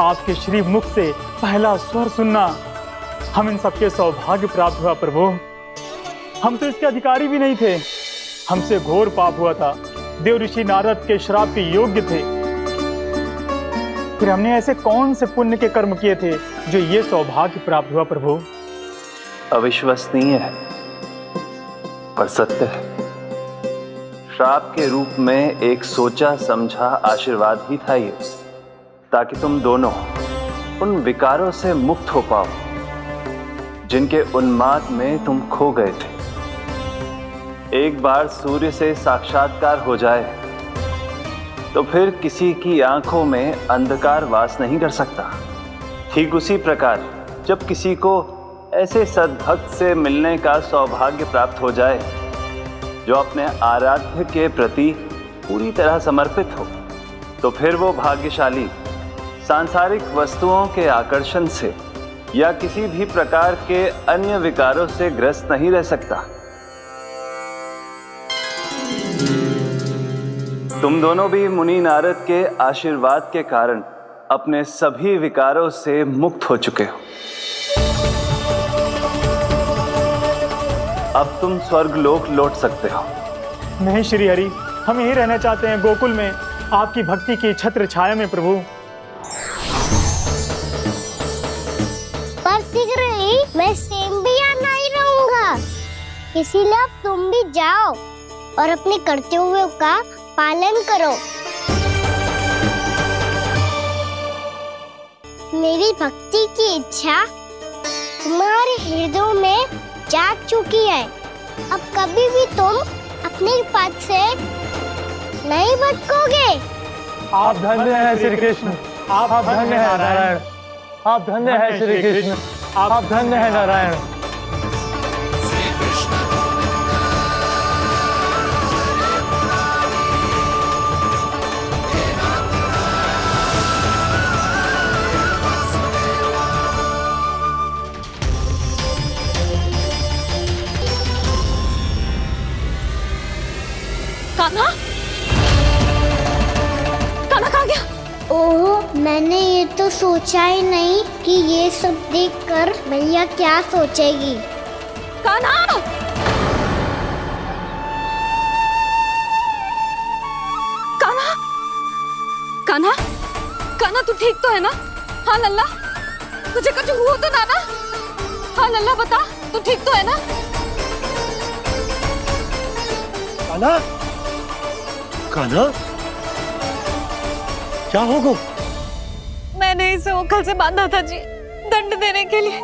आपके श्री मुख से पहला स्वर सुनना हम इन सबके सौभाग्य प्राप्त हुआ प्रभु। हम तो इसके अधिकारी भी नहीं थे, हमसे घोर पाप हुआ था, देव ऋषि नारद के श्राप के योग्य थे। फिर हमने ऐसे कौन से पुण्य के कर्म किए थे जो ये सौभाग्य प्राप्त हुआ प्रभु? अविश्वसनीय है पर सत्य है। श्राप के रूप में एक सोचा समझा आशीर्वाद ही था ये, ताकि तुम दोनों उन विकारों से मुक्त हो पाओ जिनके उन्माद में तुम खो गए थे। एक बार सूर्य से साक्षात्कार हो जाए तो फिर किसी की आंखों में अंधकार वास नहीं कर सकता। ठीक उसी प्रकार जब किसी को ऐसे सद्भक्त से मिलने का सौभाग्य प्राप्त हो जाए जो अपने आराध्य के प्रति पूरी तरह समर्पित हो, तो फिर वो भाग्यशाली सांसारिक वस्तुओं के आकर्षण से या किसी भी प्रकार के अन्य विकारों से ग्रस्त नहीं रह सकता। तुम दोनों भी मुनि नारद के आशीर्वाद के कारण अपने सभी विकारों से मुक्त हो चुके हो। अब तुम स्वर्गलोक लौट सकते हो। नहीं श्री हरि, हम यहीं रहना चाहते हैं, गोकुल में आपकी भक्ति की छत्र छाया में प्रभु। पर शीघ्र ही मैं सेम्बिया नहीं रहूंगा, इसीलिए अब तुम भी जाओ और अपने कर्तव्यों का पालन करो। मेरी भक्ति की इच्छा तुम्हारे हृदय में जाग चुकी है। अब कभी भी तुम अपने पद से नहीं भटकोगे। आप धन्य हैं श्री कृष्ण, आप धन्य हैं नारायण, आप धन्य हैं श्री कृष्ण, आप धन्य हैं नारायण। कान्हा, कान्हा कहाँ गया? ओह, मैंने ये तो सोचा ही नहीं कि ये सब देखकर भैया क्या सोचेगी। कान्हा! कान्हा! कान्हा! कान्हा तू ठीक तो है ना? हाँ लल्ला, तुझे कुछ हुआ तो ना? हाँ लल्ला बता, तू ठीक तो है ना? कान्हा, कान्हा, क्या होगा? मैंने इसे ओखल से बांधा था जी, दंड देने के लिए।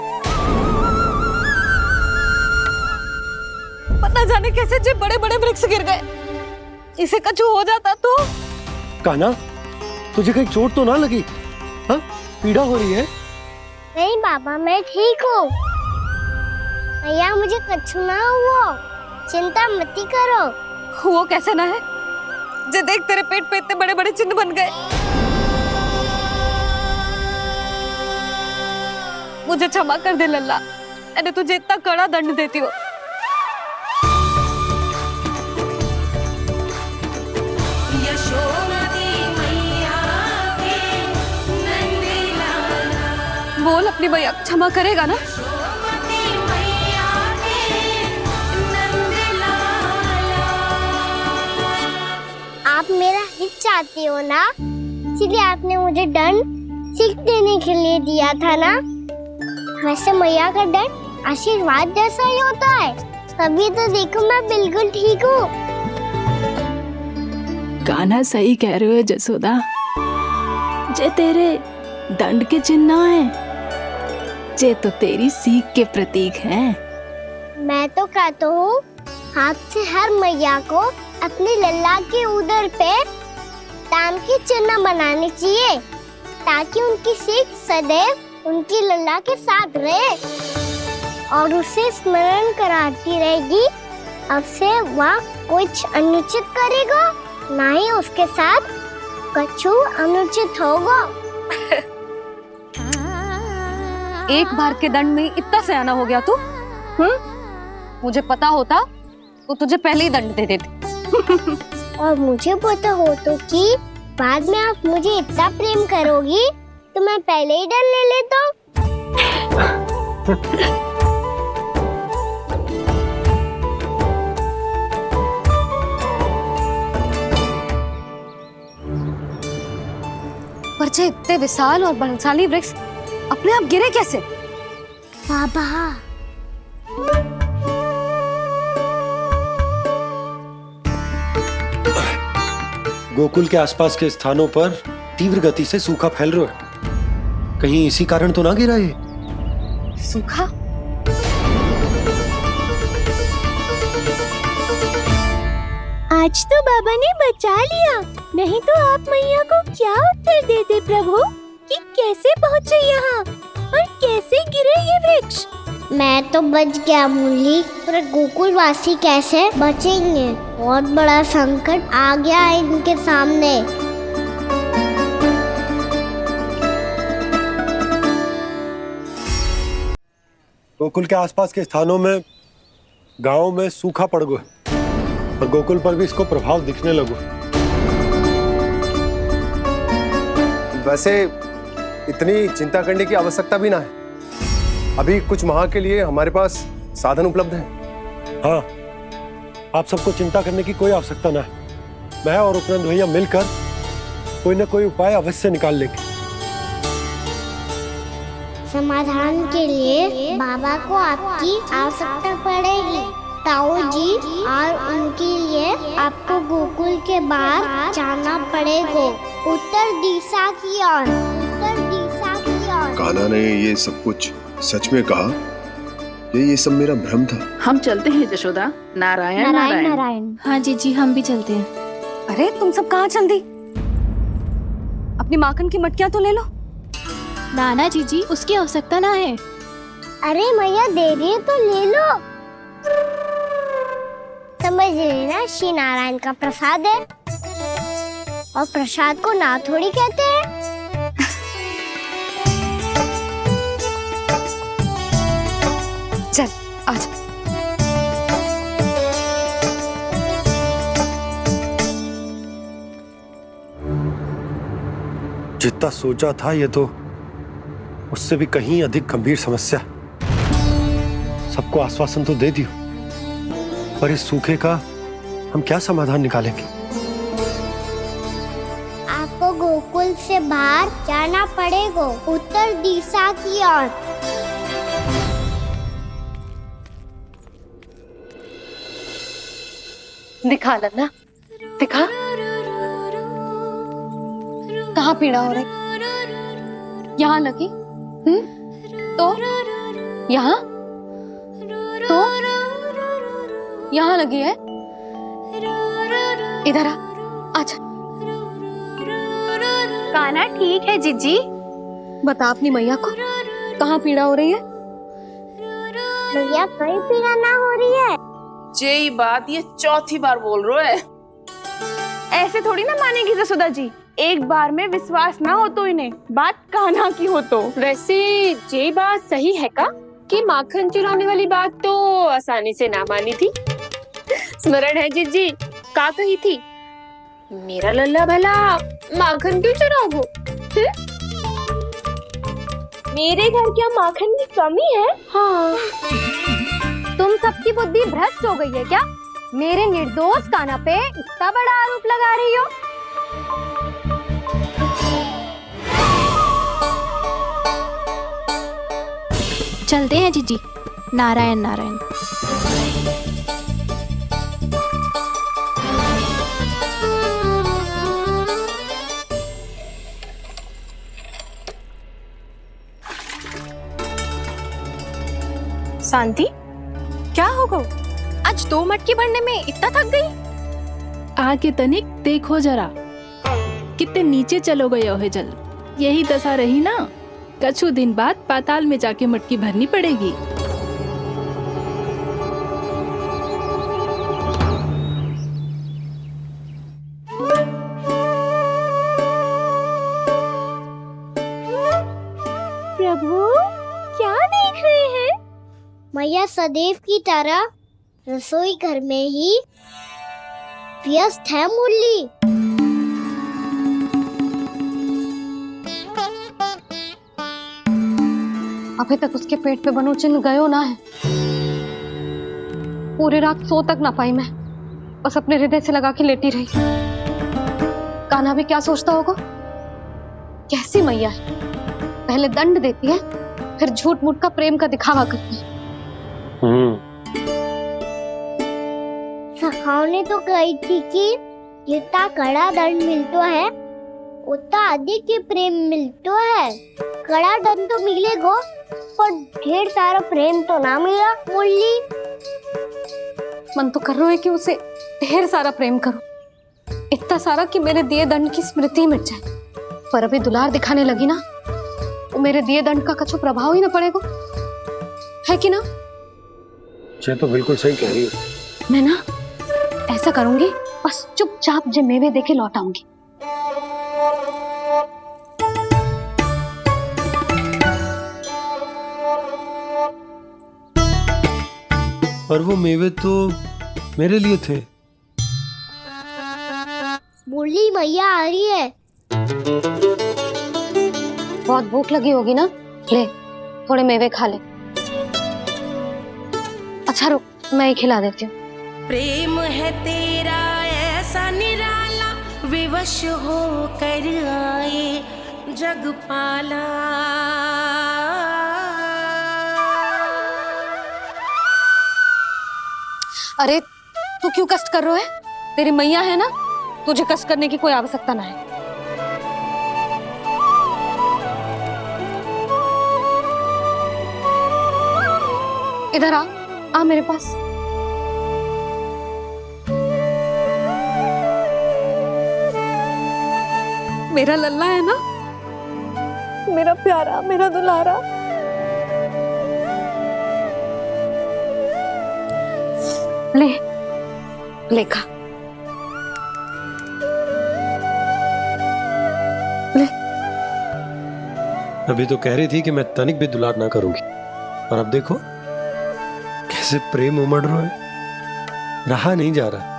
पता जाने कैसे जो बड़े बड़े वृक्ष गिर गए। इसे कुछ हो जाता तो? कान्हा, तुझे कहीं चोट तो ना लगी? हाँ, पीड़ा हो रही है? नहीं बाबा, मैं ठीक हूँ। भैया मुझे कुछ ना हुआ, चिंता मत करो। वो कैसे ना है? जे देख तेरे पेट पे इतने बड़े बड़े चिन्ह बन गए। मुझे क्षमा कर दे लल्ला, मैंने तुझे इतना कड़ा दंड देती हूँ। बोल अपनी भैया क्षमा करेगा ना? आप मेरा हित चाहते हो ना, इसलिए आपने मुझे दंड सीख देने के लिए दिया था ना। वैसे मैया का दंड आशीर्वाद जैसा ही होता है, तभी तो देखो मैं बिल्कुल ठीक हूँ। कान्हा सही कह रहे हो जसोदा, जे तेरे दंड के चिन्ह है, जे तो तेरी सीख के प्रतीक हैं। मैं तो कहता हूँ हाथ से हर मैया को अपने लल्ला के उदर पे ताम के चिन्ह बनाने चाहिए, ताकि उनकी सीख सदैव उनकी लल्ला के साथ रहे और उसे स्मरण कराती रहेगी। अब से वह कुछ अनुचित करेगा, ना ही उसके साथ कुछ अनुचित होगा। एक बार के दंड में इतना सयाना हो गया तू? मुझे पता होता तो तुझे पहले ही दंड दे देती। और मुझे पता हो तो कि बाद में आप मुझे इतना प्रेम करोगी तो मैं पहले ही डर ले लेता हूँ। पर जे इतने विशाल और बलशाली वृक्ष अपने आप गिरे कैसे? बाबा, गोकुल के आसपास के स्थानों पर तीव्र गति से सूखा फैल रहा है। कहीं इसी कारण तो ना गिरा ये? सूखा? आज तो बाबा ने बचा लिया, नहीं तो आप मैया को क्या उत्तर देते प्रभु कि कैसे पहुँचे यहाँ और कैसे गिरे ये वृक्ष। मैं तो बच गया मुरली, पर गोकुल वासी कैसे बचेंगे? बहुत बड़ा संकट आ गया है इनके सामने। गोकुल के आसपास के स्थानों में, गांवों में सूखा पड़ गया और गोकुल पर भी इसको प्रभाव दिखने लगा। वैसे इतनी चिंता करने की आवश्यकता भी ना है। अभी कुछ माह के लिए हमारे पास साधन उपलब्ध है। हाँ, आप सबको चिंता करने की कोई आवश्यकता ना है। मैं और उपनंद भैया मिलकर कोई ना कोई उपाय अवश्य निकाल लेंगे। समाधान के लिए बाबा को आपकी आवश्यकता पड़ेगी। ताऊ जी, और उनके लिए आपको गोकुल के बाहर जाना पड़ेगा, उत्तर दिशा की ओर। उत्तर दिशा की ओर। कान्हा ने ये सब कुछ सच में कहा? ये सब मेरा भ्रम था? हम चलते हैं जशोदा। नारायण नारायण नारायण। हाँ जीजी, हम भी चलते हैं। अरे तुम सब कहाँ चल दी? अपनी माखन की मटकियाँ तो ले लो। नाना जीजी, उसकी आवश्यकता ना है। अरे मैया दे रही है तो ले लो। समझ लेना, श्री नारायण का प्रसाद है और प्रसाद को ना थोड़ी कहते हैं। चल आज। जितना सोचा था ये तो उससे भी कहीं अधिक गंभीर समस्या। सबको आश्वासन तो दे दियो, पर इस सूखे का हम क्या समाधान निकालेंगे? आपको गोकुल से बाहर जाना पड़ेगा, उत्तर दिशा की ओर। दिखा लल्ला, दिखा। कहाँ पीड़ा हो रही? यहाँ लगी? तो यहाँ? तो यहाँ लगी है? इधर आ, आजा। कान्हा ठीक है जीजी। बता अपनी मैया को कहाँ पीड़ा हो रही है? मैया कहीं पीड़ा ना हो रही है। ये बात ये चौथी बार बोल रहे है। ऐसे थोड़ी ना मानेगी जसोदा जी, एक बार में विश्वास ना हो तो इन्हें, बात कान्हा की हो तो। वैसे ये बात सही है का कि माखन चुराने वाली बात तो आसानी से ना मानी थी। स्मरण है जीजी, का कही थी? मेरा लल्ला भला माखन क्यों चुराओगो? मेरे घर क्या माखन की कमी है? हाँ। तुम सबकी बुद्धि भ्रष्ट हो गई है क्या? मेरे निर्दोष कान्हा पे इतना बड़ा आरोप लगा रही हो? चलते हैं जीजी। नारायण नारायण। शांति, क्या हो गो? आज 2 मटकी भरने में इतना थक गई? आके तनिक देखो जरा, कितने नीचे चलो गए हो जल। यही दशा रही ना, कछु दिन बाद पाताल में जाके मटकी भरनी पड़ेगी। प्रभु, क्या देख रहे हैं? मैया सदैव की तरह रसोई घर में ही व्यस्त है मुरली। अभी तक उसके पेट पे बनो चिन्ह गयो ना है। पूरी रात सो तक ना पाई मैं, बस अपने हृदय से लगा के लेटी रही। कान्हा भी क्या सोचता होगा, कैसी मैया है, पहले दंड देती है फिर झूठ मूठ का प्रेम का दिखावा करती है। सखाओ ने तो कही थी कि जितना कड़ा दंड मिलता है उतना अधिक ही प्रेम मिलता है। कड़ा दंड तो मिलेगा पर ढेर सारा प्रेम तो ना मिला। मुरली मन तो कर रहा है कि उसे ढेर सारा प्रेम करूं, इतना सारा कि मेरे दिए दंड की स्मृति मिट जाए। पर अभी दुलार दिखाने लगी ना, वो मेरे दिए दंड का कछु प्रभाव ही ना पड़ेगा, है कि ना? ये तो बिल्कुल सही कह रही है। मैं ना ऐसा करूंगी, बस चुपचाप जे मेवे देके लौट आऊंगी। और वो मेवे तो मेरे लिए थे। मुरली मैया आ रही है। बहुत भूख लगी होगी ना, ले थोड़े मेवे खा ले। अच्छा रुक, मैं ही खिला देती हूँ। प्रेम है तेरा ऐसा निराला, विवश हो कर आए जगपाला। अरे तू क्यों कष्ट कर रहा है? तेरी मैया है ना, तुझे कष्ट करने की कोई आवश्यकता ना है। इधर आ मेरे पास। मेरा लल्ला है ना, मेरा प्यारा, मेरा दुलारा। ले खा। ले। अभी तो कह रही थी कि मैं तनिक भी दुलार ना करूंगी, और अब देखो कैसे प्रेम उमड़ रहा है, रहा नहीं जा रहा।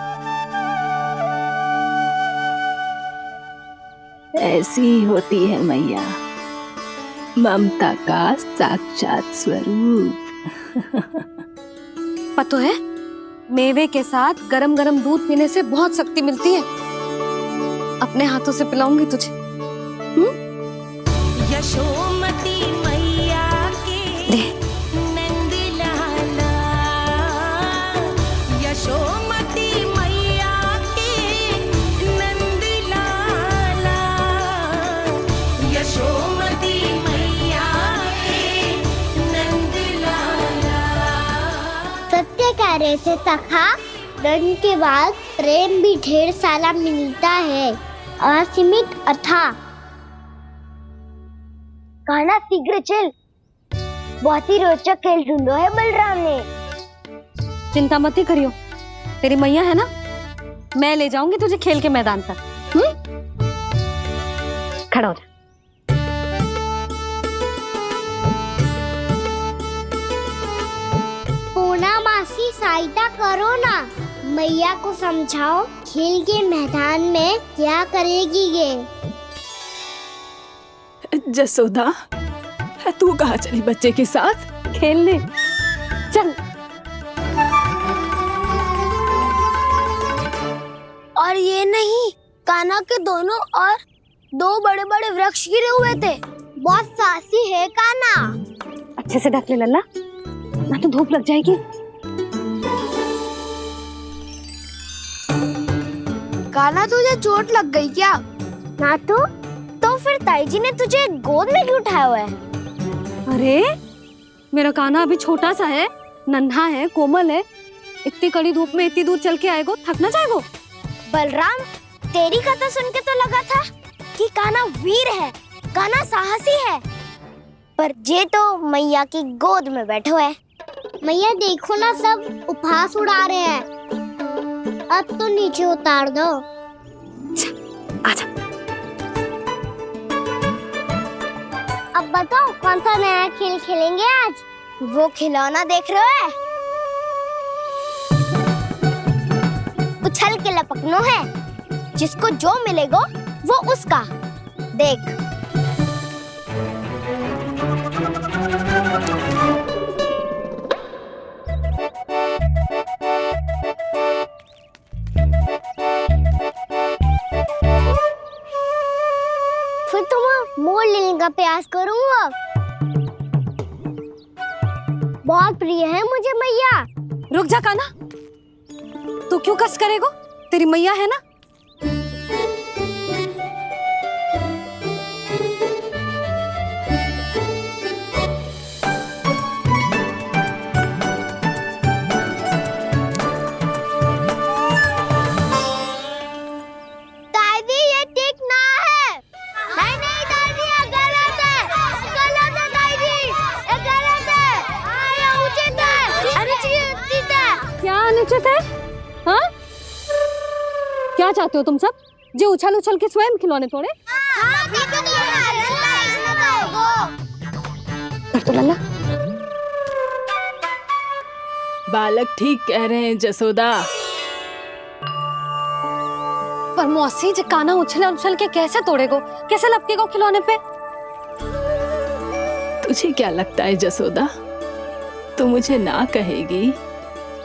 ऐसी ही होती है मैया, ममता का साक्षात स्वरूप। पता है, मेवे के साथ गरम गरम दूध पीने से बहुत शक्ति मिलती है। अपने हाथों से पिलाऊंगी तुझे। यशोमती मैया के नंद लाला, यशोमती मैया के नंद लाला, यशोमती मैया के नंद लाला। सत्य कह रहे थे सखा, दंड के बाद प्रेम भी ढेर सारा मिलता है, असीमित अथाह। कान्हा शीघ्र चल, बहुत ही रोचक खेल ढूंढो है बलराम ने। चिंता मत ही करियो, तेरी मैया है ना, मैं ले जाऊंगी तुझे खेल के मैदान तक। खड़ा हो जा। पूना मासी सहायता करो ना, मैया को समझाओ खेल के मैदान में क्या करेगी ये। जसोदा, तू कहाँ चली बच्चे के साथ? खेलने चल। और ये नहीं, कान्हा के दोनों और दो बड़े बड़े वृक्ष गिरे हुए थे। बहुत साहसी है कान्हा। अच्छे से ढक ले लल्ला, ना तो धूप लग जाएगी। कान्हा तुझे चोट लग गई क्या? ना तो फिर ताई जी ने तुझे गोद में क्यों उठाया हुआ है? अरे मेरा कान्हा अभी छोटा सा है, नन्हा है, कोमल है। इतनी कड़ी धूप में इतनी दूर चल के आएगो, थक ना जाएगो? बलराम, तेरी कथा सुन के तो लगा था कि कान्हा वीर है, कान्हा साहसी है, पर जे तो मैया की गोद में बैठो है। मैया देखो ना, सब उपहास उड़ा रहे हैं। अब तो नीचे उतार दो। आजा। अब बताओ कौन सा नया खेल खेलेंगे आज? वो खिलौना देख रहे हो? उछल के लपकनो है, जिसको जो मिलेगा वो उसका। देख। मोल लेने का प्रयास करूंगा। बहुत प्रिय है मुझे मैया। रुक जा कान्हा, तू क्यों कष्ट करेगो? तेरी मैया है ना। दादी ये ठीक ना है। नहीं नहीं दादी ये गलत है। गलत है दादी, ये गलत है। ये उचित है। अनुचित है। क्या अनुचित है? हाँ? क्या चाहते हो तुम सब? जो उछल उछल के स्वयं खिलौने तोड़े? तो लल्ला, बालक ठीक कह रहे हैं जसोदा। पर मौसी जे कान्हा उछल उछल के कैसे तोड़ेगो? कैसे लपकेगो खिलौने पे? तुझे क्या लगता है जसोदा, तू मुझे ना कहेगी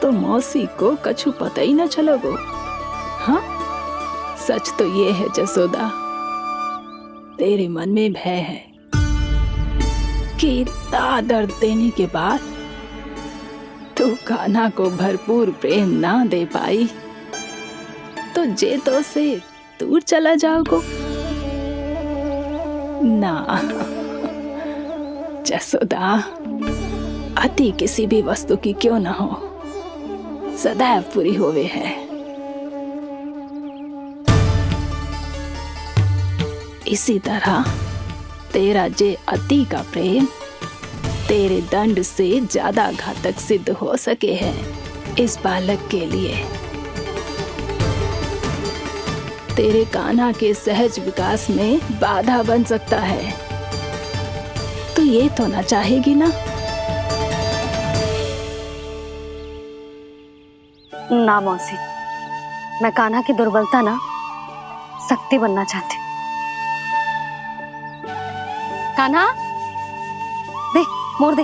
तो मौसी को कछु पता ही ना चलोगो? हाँ, सच तो ये है जसोदा, तेरे मन में भय है कि इतना दर्द देने के बाद तू कान्हा को भरपूर प्रेम ना दे पाई तो जेतो से दूर चला जाओगो ना। जसोदा, अति किसी भी वस्तु की क्यों ना हो, सदैव पूरी होवे है। इसी तरह तेरा जे अति का प्रेम तेरे दंड से ज्यादा घातक सिद्ध हो सके है इस बालक के लिए। तेरे कान्हा के सहज विकास में बाधा बन सकता है। तो ये तो ना चाहेगी ना? ना मौसी, मैं कान्हा की दुर्बलता ना शक्ति बनना चाहती। कान्हा, दे मोड़ दे।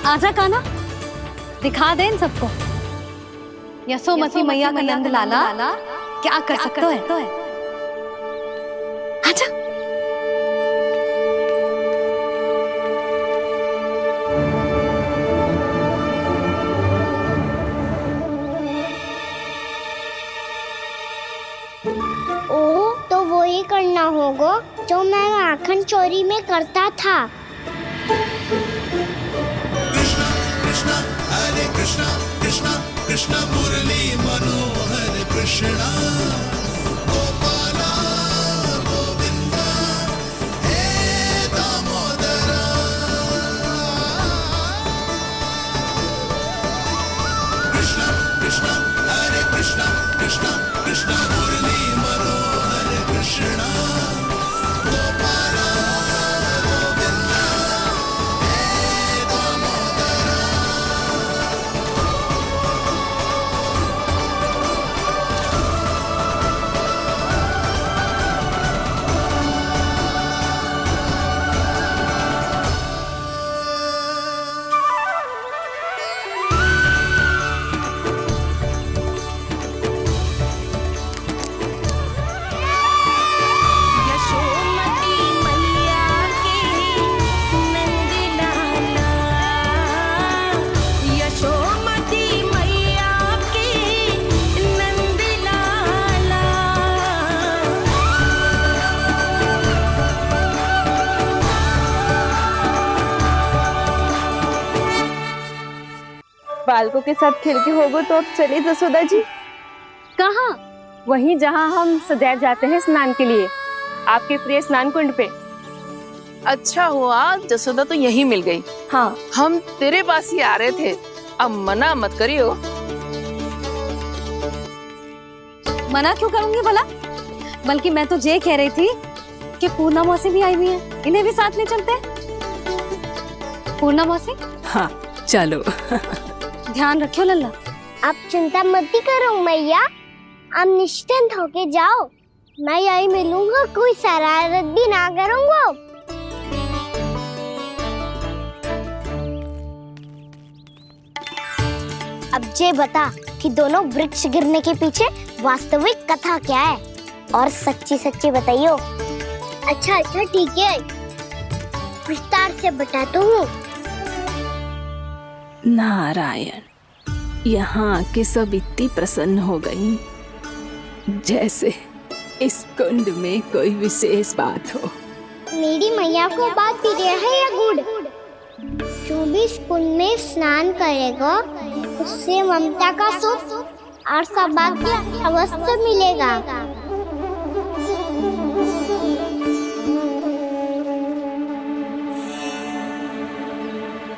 आजा कान्हा, दिखा दे इन सबको यशोमती मैया का नंद लाला क्या कर सकता है। आजा। ओ, तो वो ही करना होगा जो मैं माखन चोरी में करता था। कृष्ण मुरली मनोहर कृष्णा गोपाला गोविंदा हे दामोदरा। कृष्ण कृष्ण हरे कृष्ण कृष्ण कृष्ण मुरली मनोहर कृष्णा गोपाला गोविंदा हे दामोदरा। यशोमती मैया के नंद लाला, यशोमती मैया के नंद लाला। बालकों के साथ खेल के होगो तो अब चलिए जसोदा जी। कहाँ? वहीं जहाँ हम सदैव जाते हैं स्नान के लिए, आपके प्रिय स्नान कुंड पे। अच्छा हुआ जसोदा तो यहीं मिल गई। हाँ, हम तेरे पास ही आ रहे थे, अब मना मत करियो। मना क्यों करूंगी भला? बल्कि मैं तो ये कह रही थी कि पूर्णा मौसी भी आई हुई है, इन्हें भी साथ ले चलते हैं। पूर्णा मौसी, हाँ चलो। ध्यान रखियो लल्ला। आप चिंता मत करो मैया, आप निश्चिंत होके जाओ। मैं यही मिलूंगा, कोई शरारत भी ना करूंगा। अब ये बता कि दोनों वृक्ष गिरने के पीछे वास्तविक कथा क्या है, और सच्ची सच्ची बताइयो। अच्छा अच्छा ठीक है, विस्तार से बताता हूँ। नारायण, यहाँ के सब इतनी प्रसन्न हो गई जैसे इस कुंड में कोई विशेष बात हो। मेरी मैया को बात प्रिय है या गुड़? जो भी इस कुंड में स्नान करेगा उससे ममता का सुख और सौभाग्य अवश्य मिलेगा।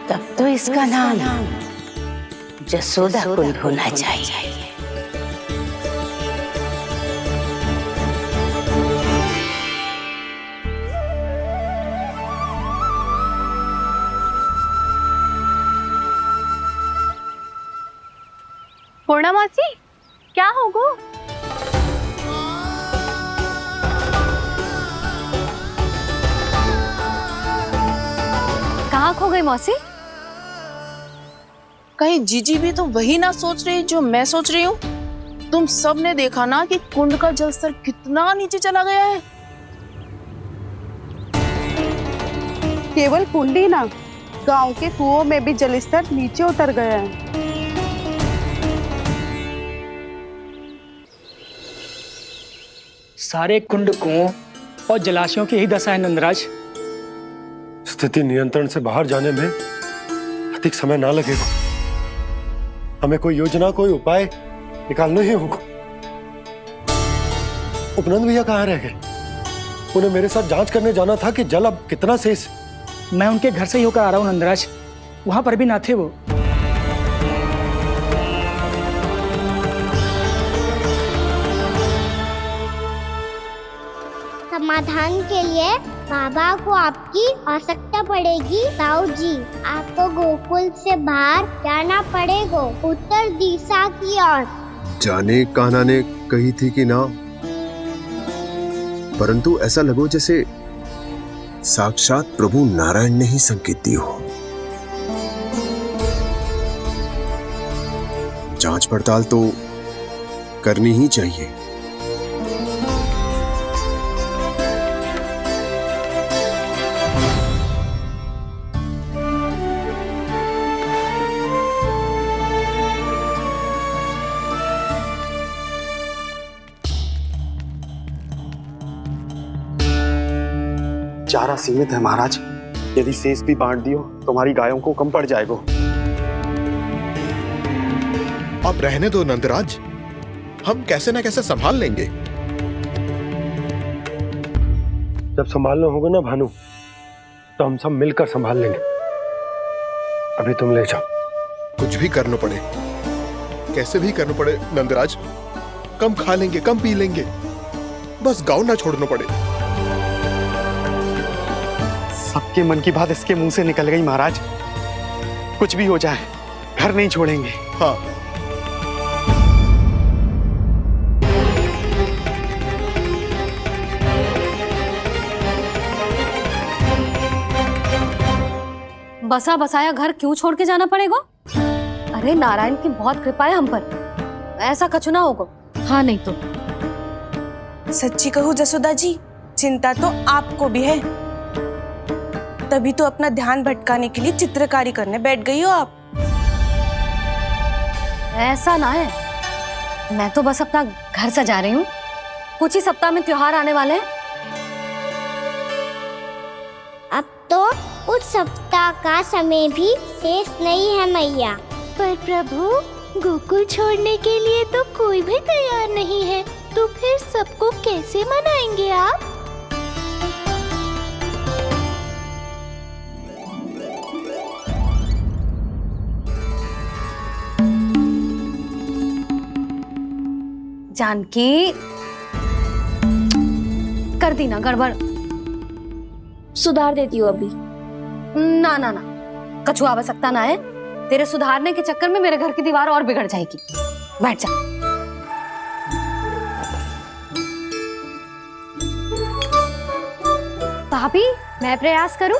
तब तो इसका नाम जसोदा कुंड होना चाहिए। पूर्णा मासी, क्या हो गो? कहाँ खो गई मौसी? कहीं जीजी भी तो वही ना सोच रही जो मैं सोच रही हूँ? तुम सब ने देखा ना कि कुंड का जलस्तर कितना नीचे चला गया है। केवल कुंड ही ना, गांव के कुओं में भी जलस्तर नीचे उतर गया है। सारे कुंड कुओं और जलाशयों की ही दशा है नंदराज। स्थिति नियंत्रण से बाहर जाने में अधिक समय ना लगेगा। हमें कोई योजना, कोई उपाय निकालना ही होगा। उपनंद भैया कहाँ रह गए? उन्हें मेरे साथ जांच करने जाना था कि जल अब कितना शेष। मैं उनके घर से ही होकर आ रहा हूँ नंदराज, वहां पर भी ना थे वो। समाधान के लिए बाबा को आपकी आवश्यकता पड़ेगी। ताऊ जी, आपको गोकुल से बाहर जाना पड़ेगा, उत्तर दिशा की ओर। जाने कान्हा ने कही थी कि ना, परंतु ऐसा लगो जैसे साक्षात प्रभु नारायण ने ही संकेत दी हो। जांच पड़ताल तो करनी ही चाहिए। चारा सीमित है महाराज, यदि शेष भी बांट दियो तो हमारी गायों को कम पड़ जाएगा। अब रहने दो नंदराज, हम कैसे ना कैसे संभाल लेंगे। जब संभालना होगा ना भानु, तो हम सब मिलकर संभाल लेंगे। अभी तुम ले जाओ। कुछ भी करना पड़े, कैसे भी करना पड़े नंदराज, कम खा लेंगे, कम पी लेंगे, बस गाँव ना छोड़ना पड़े। सबके मन की बात इसके मुंह से निकल गई महाराज। कुछ भी हो जाए, घर नहीं छोड़ेंगे। हाँ, बसा बसाया घर क्यों छोड़ के जाना पड़ेगा? अरे नारायण की बहुत कृपा है हम पर, ऐसा कछु ना होगा। हाँ नहीं तो सच्ची कहूँ जसोदा जी, चिंता तो आपको भी है, तभी तो अपना ध्यान भटकाने के लिए चित्रकारी करने बैठ गई हो आप। ऐसा ना है, मैं तो बस अपना घर सजा रही हूँ। कुछ ही सप्ताह में त्योहार आने वाले हैं। अब तो उस सप्ताह का समय भी शेष नहीं है मैया। पर प्रभु, गोकुल छोड़ने के लिए तो कोई भी तैयार नहीं है, तो फिर सबको कैसे मनाएंगे आप? जानकी, कर दी ना गड़बड़। सुधार देती हूँ अभी। ना ना ना, कछु आवश्यकता ना है। तेरे सुधारने के चक्कर में मेरे घर की दीवार और बिगड़ जाएगी। बैठ जा। भाभी, मैं प्रयास करूं?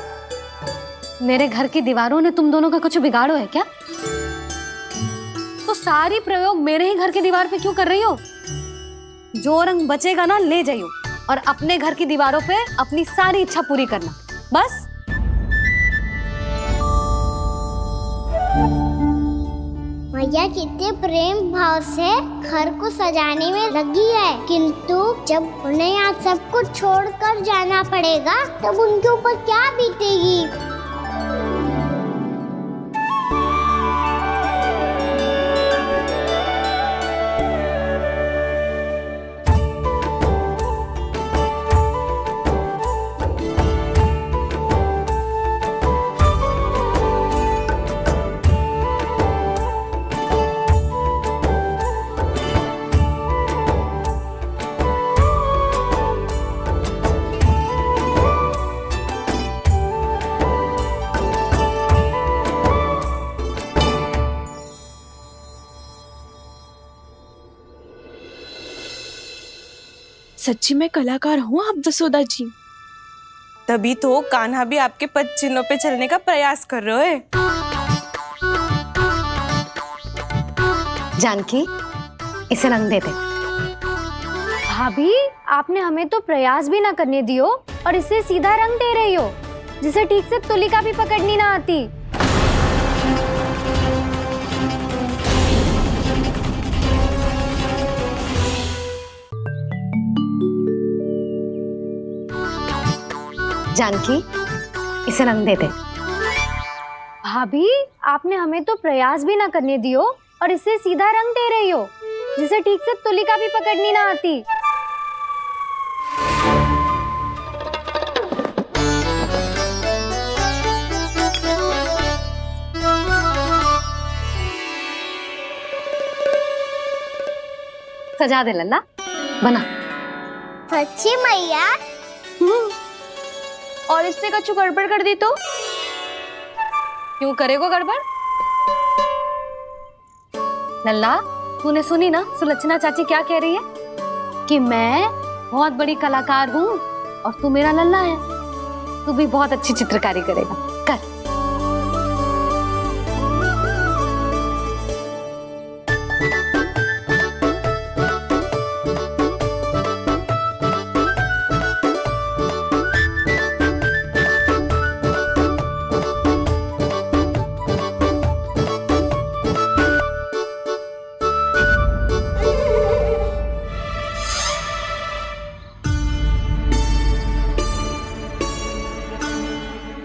मेरे घर की दीवारों ने तुम दोनों का कुछ बिगाड़ो है क्या? तो सारी प्रयोग मेरे ही घर की दीवार पे क्यों कर रही हो? जो रंग बचेगा ना ले जाइयो और अपने घर की दीवारों पे अपनी सारी इच्छा पूरी करना, बस। मैया कितने प्रेम भाव से घर को सजाने में लगी है, किंतु जब उन्हें यहाँ सब कुछ छोड़कर जाना पड़ेगा तब उनके ऊपर क्या बीतेगी? सच्ची में कलाकार हूँ आप जसोदा जी। तभी तो कान्हा भी आपके पद चिन्हों पे चलने का प्रयास कर रहे हैं। जानकी, इसे रंग दे दे। भाभी, आपने हमें तो प्रयास भी ना करने दियो और इसे सीधा रंग दे रही हो, जिसे ठीक से तुलिका भी पकड़नी ना आती। जानकी, इसे रंग दे दे। भाभी, आपने हमें तो प्रयास भी ना करने दियो और इसे सीधा रंग दे रही हो, जिसे ठीक से तुलिका भी पकड़नी ना आती। सजा दे लल्ला, बना। सच्ची मैया? और इसने कछु गड़बड़ कर दी तो? क्यों करेगो गड़बड़? लल्ला, तूने सुनी ना सुलक्षणा चाची क्या कह रही है? कि मैं बहुत बड़ी कलाकार हूँ और तू मेरा लल्ला है, तू भी बहुत अच्छी चित्रकारी करेगा, कर।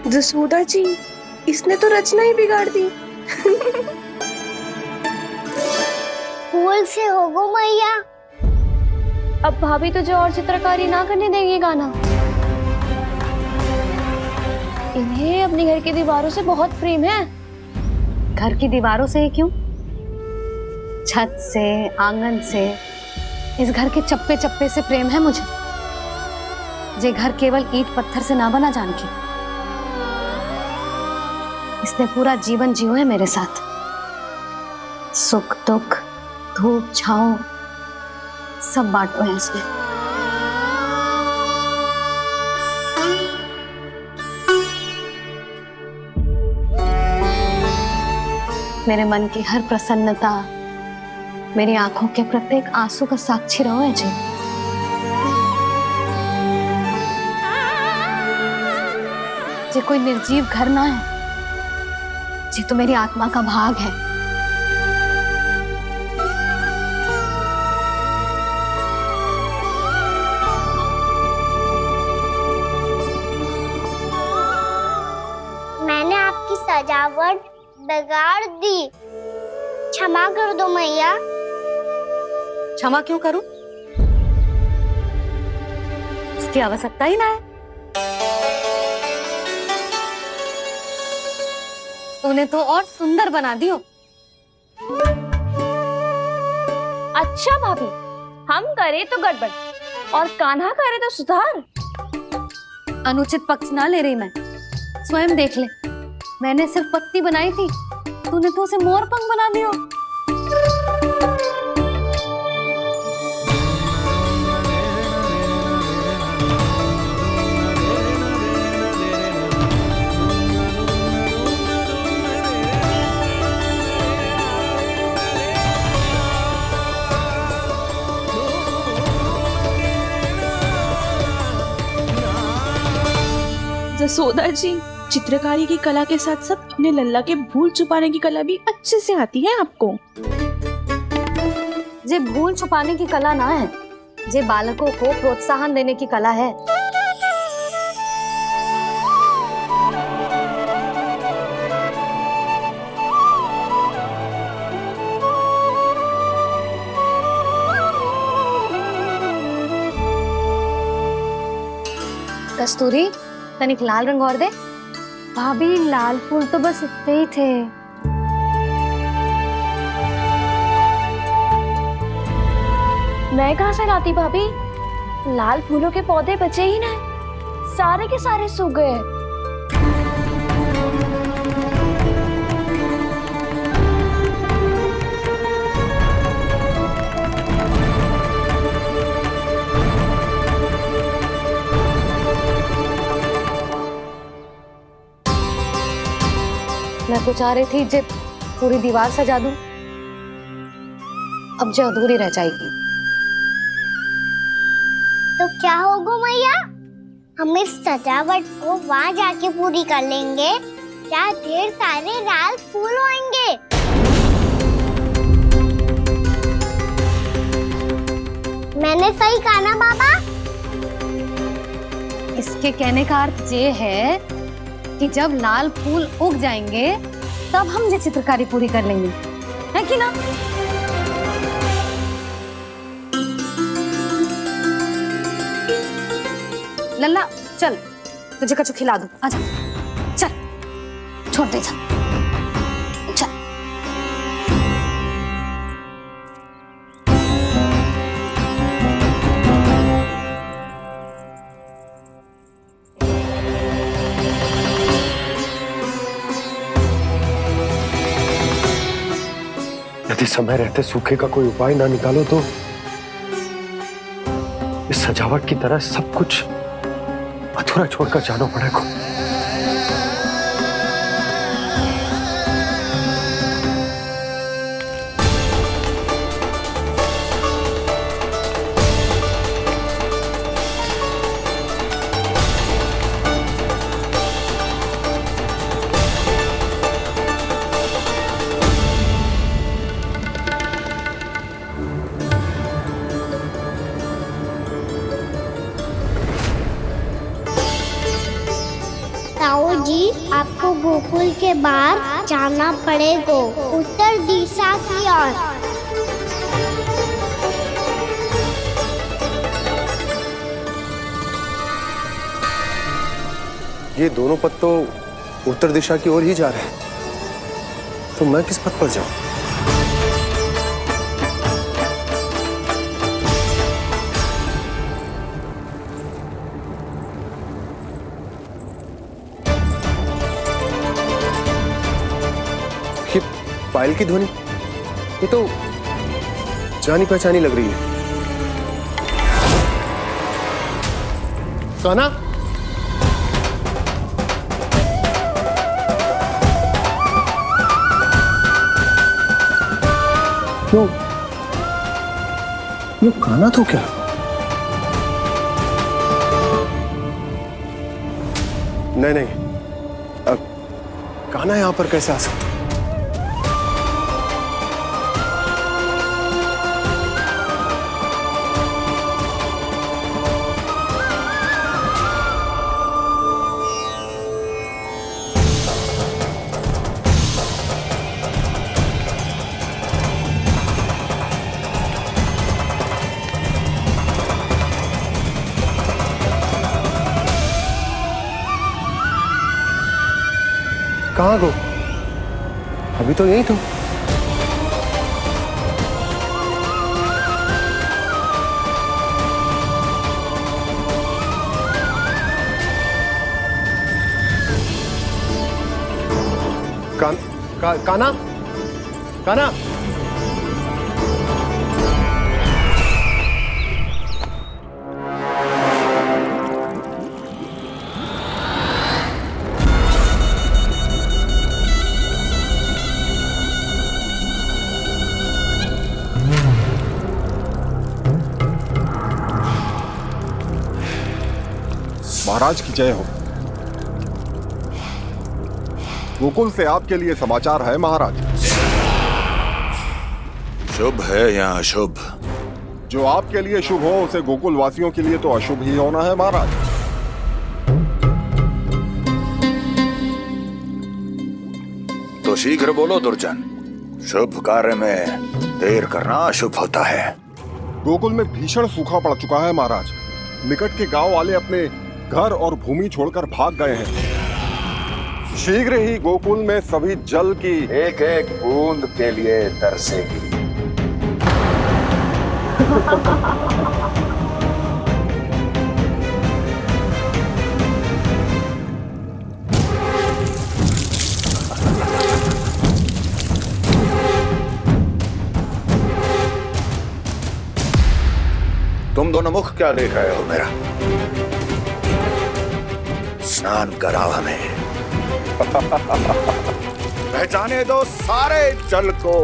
जसोदा जी, इसने तो रचना ही बिगाड़ दी। फूल से होगो मैया। अब भाभी तुझे और चित्रकारी ना करने देंगी गाना? इन्हें अपने घर की दीवारों से बहुत प्रेम है। घर की दीवारों से क्यों? छत से, आंगन से, इस घर के चप्पे चप्पे से प्रेम है मुझे। ये घर केवल ईंट पत्थर से ना बना जानकी, इसने पूरा जीवन जियो है मेरे साथ। सुख दुख, धूप छाँव सब बांटो है इसने। मेरे मन की हर प्रसन्नता, मेरी आंखों के प्रत्येक आंसू का साक्षी रहो है जी। ये कोई निर्जीव घर ना है, ये तो मेरी आत्मा का भाग है। मैंने आपकी सजावट बिगाड़ दी, क्षमा कर दो मैया। क्षमा क्यों करूं? इसकी आवश्यकता ही ना है। तूने तो और सुंदर बना दियो। अच्छा भाभी, हम करे तो गड़बड़ और कान्हा करे तो सुधार। अनुचित पक्ष ना ले रही मैं, स्वयं देख ले। मैंने सिर्फ पत्ती बनाई थी, तूने तो उसे मोर पंख बना दियो। जसोदा जी, चित्रकारी की कला के साथ साथ अपने लल्ला के भूल छुपाने की कला भी अच्छे से आती है आपको। जे भूल छुपाने की कला ना है, जे बालकों को प्रोत्साहन देने की कला है। कस्तूरी, तनिक लाल रंग और दे। भाभी, लाल फूल तो बस इतने ही थे। मैं कहाँ से लाती भाभी? लाल फूलों के पौधे बचे ही नहीं, सारे के सारे सूख गए। मैं तो चाह रही थी जे पूरी दीवार सजा दूं, अब जो अधूरी रह जाएगी। तो क्या होगा मैया? हम इस सजावट को वहाँ जाके पूरी कर लेंगे, जहाँ ढेर सारे लाल फूल होंगे। मैंने सही कहा ना बाबा? इसके कहने का अर्थ ये है कि जब लाल फूल उग जाएंगे तब हम ये चित्रकारी पूरी कर लेंगे, है कि ना? लल्ला चल, तुझे कछु खिला दूं, आजा, चल, छोड़ दे, चल, चल। यदि समय रहते सूखे का कोई उपाय ना निकालो तो इस सजावट की तरह सब कुछ अधूरा छोड़कर जाना पड़ेगा। ताऊ जी, आपको गोकुल के बाहर जाना पड़ेगा, उत्तर दिशा की ओर। ये दोनों पथ तो उत्तर दिशा की ओर ही जा रहे हैं, तो मैं किस पथ पर जाऊं? ये पायल की ध्वनि, ये तो जानी पहचानी लग रही है। कान्हा, क्यों? ये कान्हा तो क्या? नहीं नहीं, कान्हा यहां पर कैसे आ सकता? कहाँ गो? अभी तो यही तो। कान्हा, कान्हा, महाराज की जय हो। गोकुल से आपके लिए समाचार है महाराज। शुभ है या अशुभ? जो आपके लिए शुभ हो उसे गोकुल वासियों के लिए तो अशुभ ही होना है महाराज। तो शीघ्र बोलो दुर्जन, शुभ कार्य में देर करना अशुभ होता है। गोकुल में भीषण सूखा पड़ चुका है महाराज। निकट के गांव वाले अपने घर और भूमि छोड़कर भाग गए हैं। शीघ्र ही गोकुल में सभी जल की एक एक बूंद के लिए तरसेगी। तुम दोनों मुख क्या देख रहे हो मेरा? स्नान कराओ हमें। पहचाने दो सारे जल को।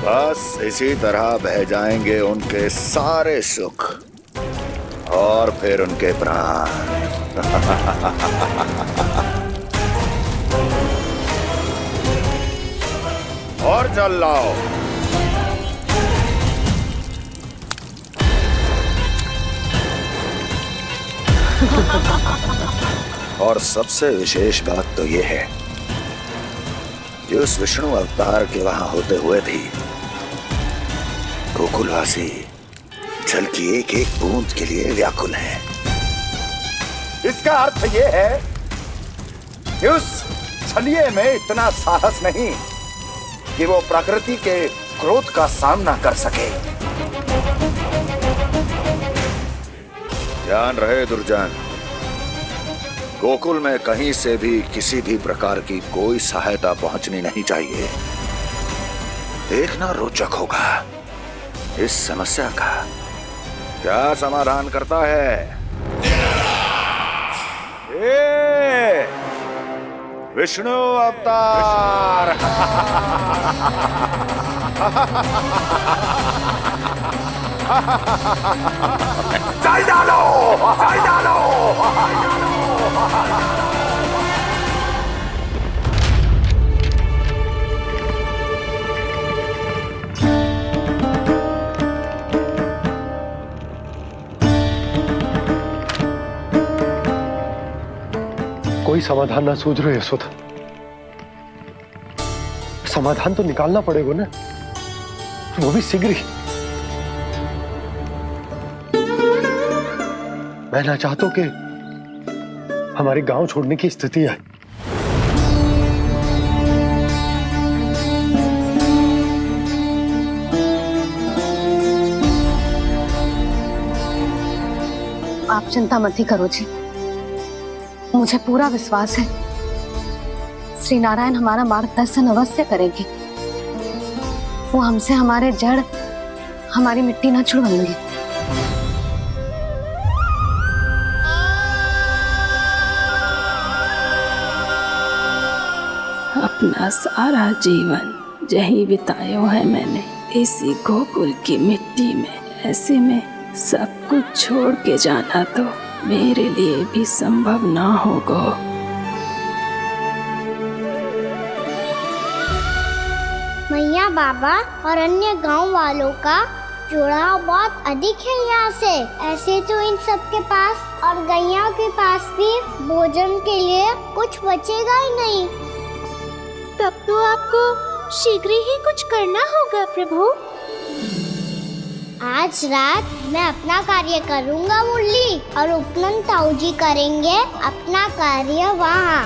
बस इसी तरह बह जाएंगे उनके सारे सुख और फिर उनके प्राण। और जल लाओ। और सबसे विशेष बात तो यह है कि उस विष्णु अवतार के वहां होते हुए भी गोकुलवासी जल की एक एक बूंद के लिए व्याकुल हैं। इसका अर्थ यह है कि उस छलिए में इतना साहस नहीं कि वो प्रकृति के क्रोध का सामना कर सके। ध्यान रहे दुर्जन, गोकुल में कहीं से भी किसी भी प्रकार की कोई सहायता पहुंचनी नहीं चाहिए। देखना रोचक होगा इस समस्या का क्या समाधान करता है। विष्णु अवतार। चल डालो, चल डालो। कोई समाधान ना सूझ रहे यशोदा। समाधान तो निकालना पड़ेगा ना, वो भी शीघ्र ही। मैं ना चाहता कि हमारे गांव छोड़ने की स्थिति आए। आप चिंता मत ही करो जी, मुझे पूरा विश्वास है श्री नारायण हमारा मार्गदर्शन अवश्य करेंगे। वो हमसे हमारे जड़, हमारी मिट्टी न छुड़वाएंगे। अपना सारा जीवन यही बितायो है मैंने, इसी गोकुल की मिट्टी में। ऐसे में सब कुछ छोड़ के जाना तो मेरे लिए भी संभव ना होगा। मैया बाबा और अन्य गांव वालों का जुड़ाव बहुत अधिक है यहाँ से। ऐसे तो इन सब के पास और गैया के पास भी भोजन के लिए कुछ बचेगा ही नहीं। तब तो आपको शीघ्र ही कुछ करना होगा प्रभु। आज रात मैं अपना कार्य करूँगा मुरली, और उपनंद ताऊ जी करेंगे अपना कार्य वहाँ।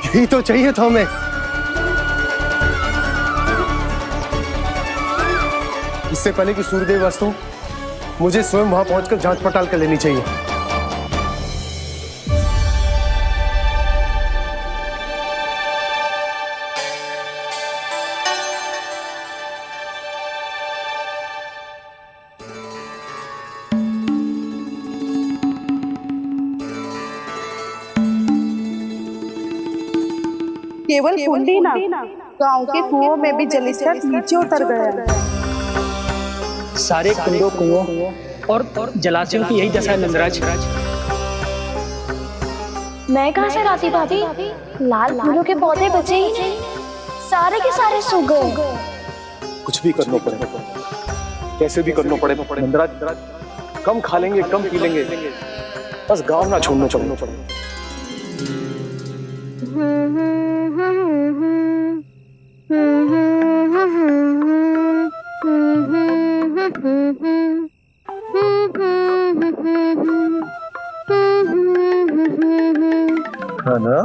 यही तो चाहिए था हमें। इससे पहले कि सूर्यदेव वस्तु, मुझे स्वयं वहां पहुंचकर जांच पड़ताल कर लेनी चाहिए। केवल कुंडी ना, गांव के कुओं में भी जलस्तर नीचे उतर गया। सारे कुंडों कुओं और जलाशयों की यही दशा है नंदराज। मैं कहाँ से लाती भाभी? लाल फूलों के पौधे बचे ही नहीं, सारे के सारे सूख गए। कुछ भी करना पड़े, कैसे भी करना पड़े नंदराज। कम खा लेंगे, कम पी लेंगे, बस गांव ना छोड़ना पड़े। खाना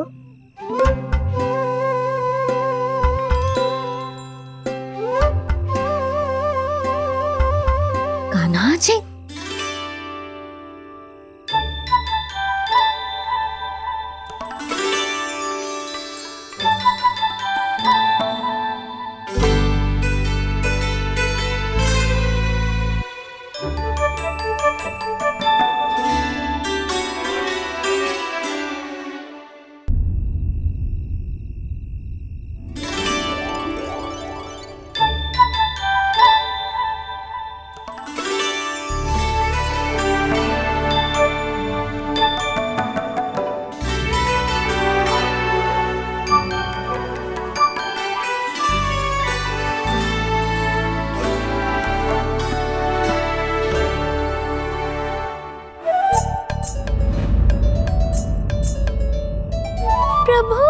कान्हा जी, प्रभु,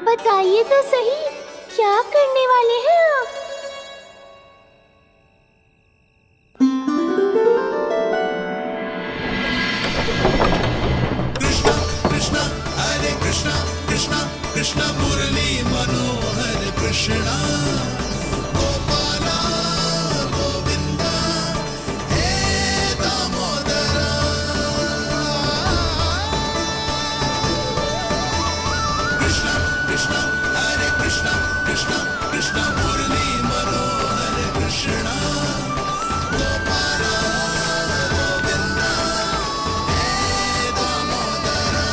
बताइए तो सही, क्या करने वाले हैं आप? कृष्णा हरे कृष्णा, कृष्णा कृष्णा मुरली मनोहर कृष्णा, गोपाला गोविंदा हे दामोदरा। कृष्णा कृष्णा हरे कृष्णा, कृष्णा कृष्णा मुरली मनोहर कृष्णा, गोपाला गोविंदा हे दामोदरा।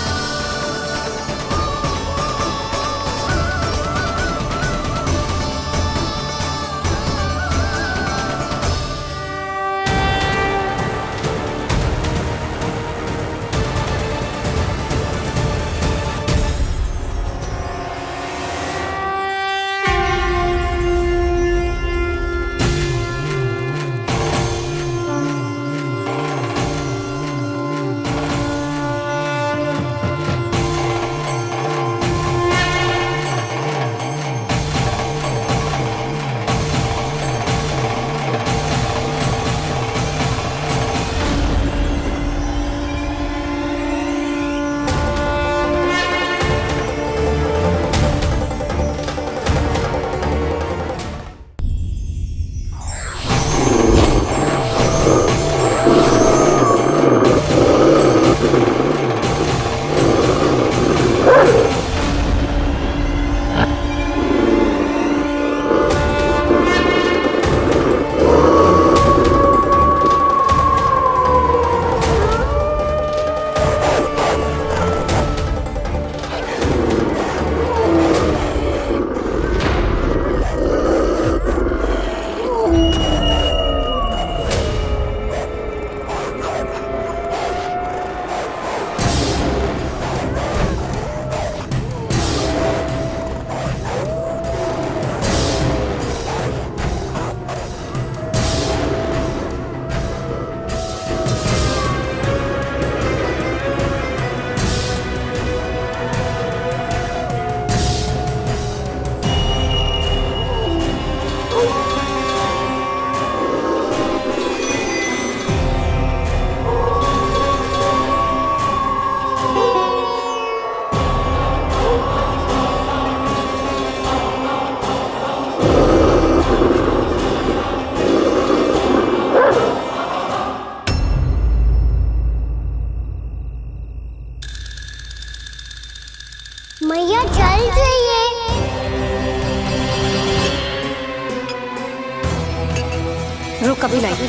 कभी नहीं।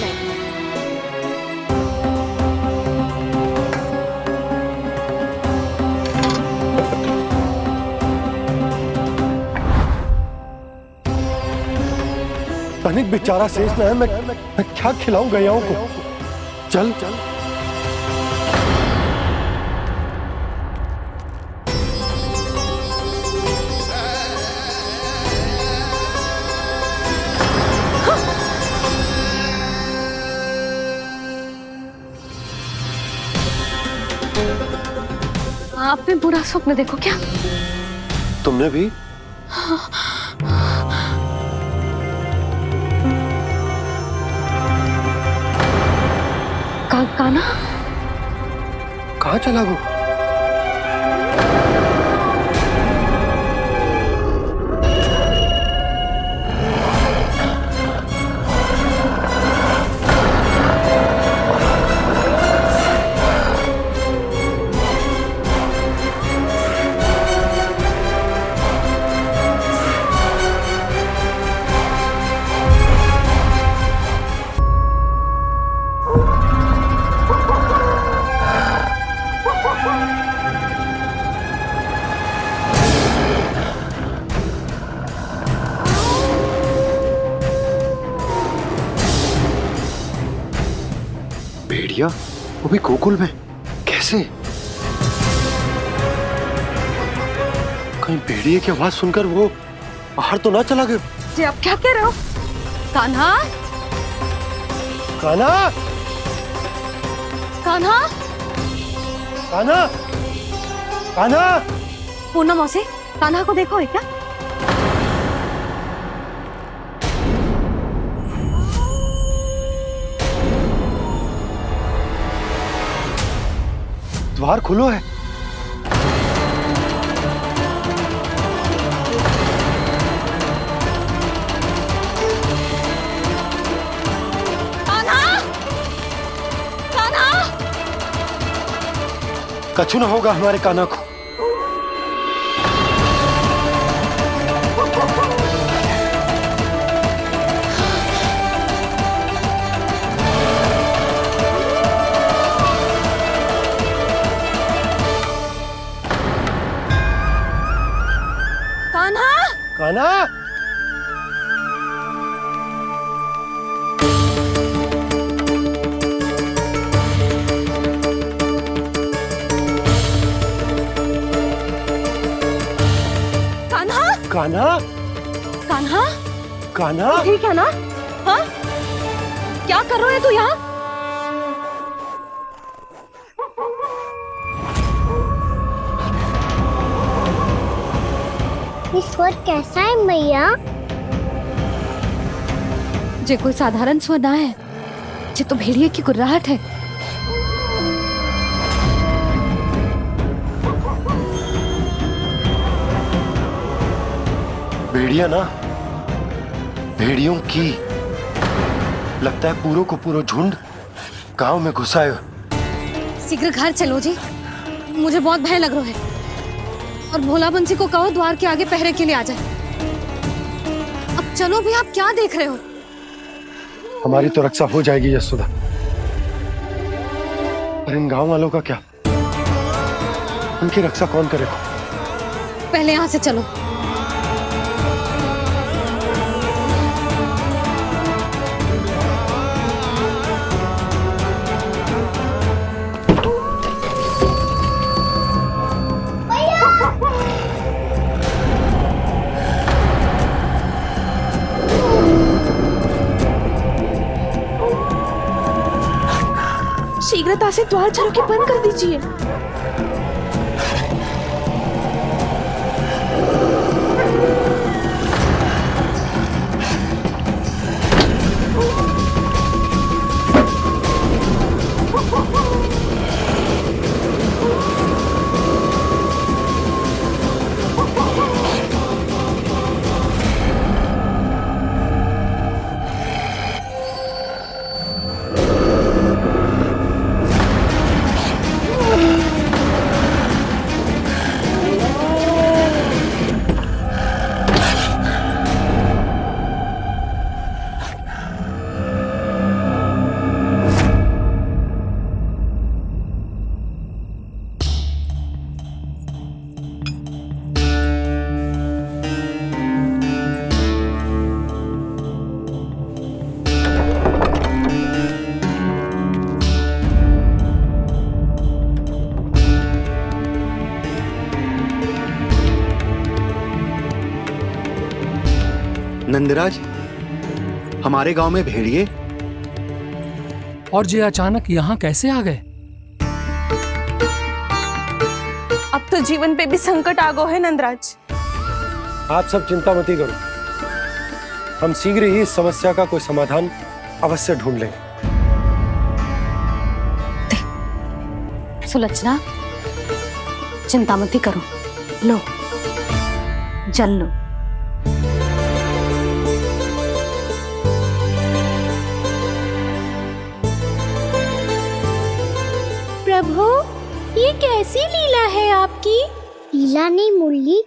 तनिक बेचारा शेष न है, मैं क्या खिलाऊं गयाओं को। चल चल आपने बुरा स्वप्न देखो क्या? तुमने भी? कान्हा कहाँ चला वो? भेड़िया वो भी गोकुल में कैसे? कहीं भेड़िए की आवाज सुनकर वो बाहर तो ना चला गया? जी आप क्या कह रहे हो? कान्हा कान्हा कान्हा कान्हा कान्हा पूनम मौसी, कान्हा को देखो है क्या? द्वार खुलो है। कछु न होगा हमारे कान्हा को। कान्हा कान्हा कान्हा कान्हा ठीक है ना? हाँ क्या कर रहे हो तू यहाँ? ये स्वर कैसा है मैया? जे कोई साधारण स्वर ना है, जे तो भेड़िए की गुर्राहट है। भेड़िया ना, भेड़ियों की लगता है पूरों को पूरा झुंड गांव में घुसा है। शीघ्र घर चलो जी, मुझे बहुत भय लग रहा है। और भोला बंसी को कहो द्वार के आगे पहरे के लिए आ जाए। अब चलो भी, आप क्या देख रहे हो? हमारी तो रक्षा हो जाएगी यशोदा, पर इन गांव वालों का क्या? उनकी रक्षा कौन करेगा? पहले यहाँ से चलो। शीघ्रता से द्वार चारों के बंद कर दीजिए। नंदराज, हमारे गांव में भेड़िए और ये अचानक यहाँ कैसे आ गए? अब तो जीवन पे भी संकट आ गो है नंदराज। आप सब चिंता मत करो, हम शीघ्र ही इस समस्या का कोई समाधान अवश्य ढूंढ लेंगे। सुलोचना, चिंता मत करो, लो जल लो। प्रभु, ये कैसी लीला है आपकी? लीला नहीं मुरली,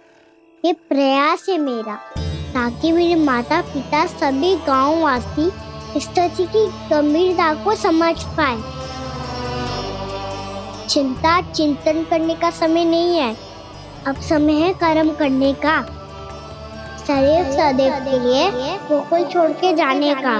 ये प्रयास है मेरा, ताकि मेरे माता पिता सभी गांव वासी इस स्थिति की गंभीरता को समझ पाए। चिंता चिंतन करने का समय नहीं है, अब समय है कर्म करने का, सदैव सदैव के लिए गोकुल छोड़ के जाने का।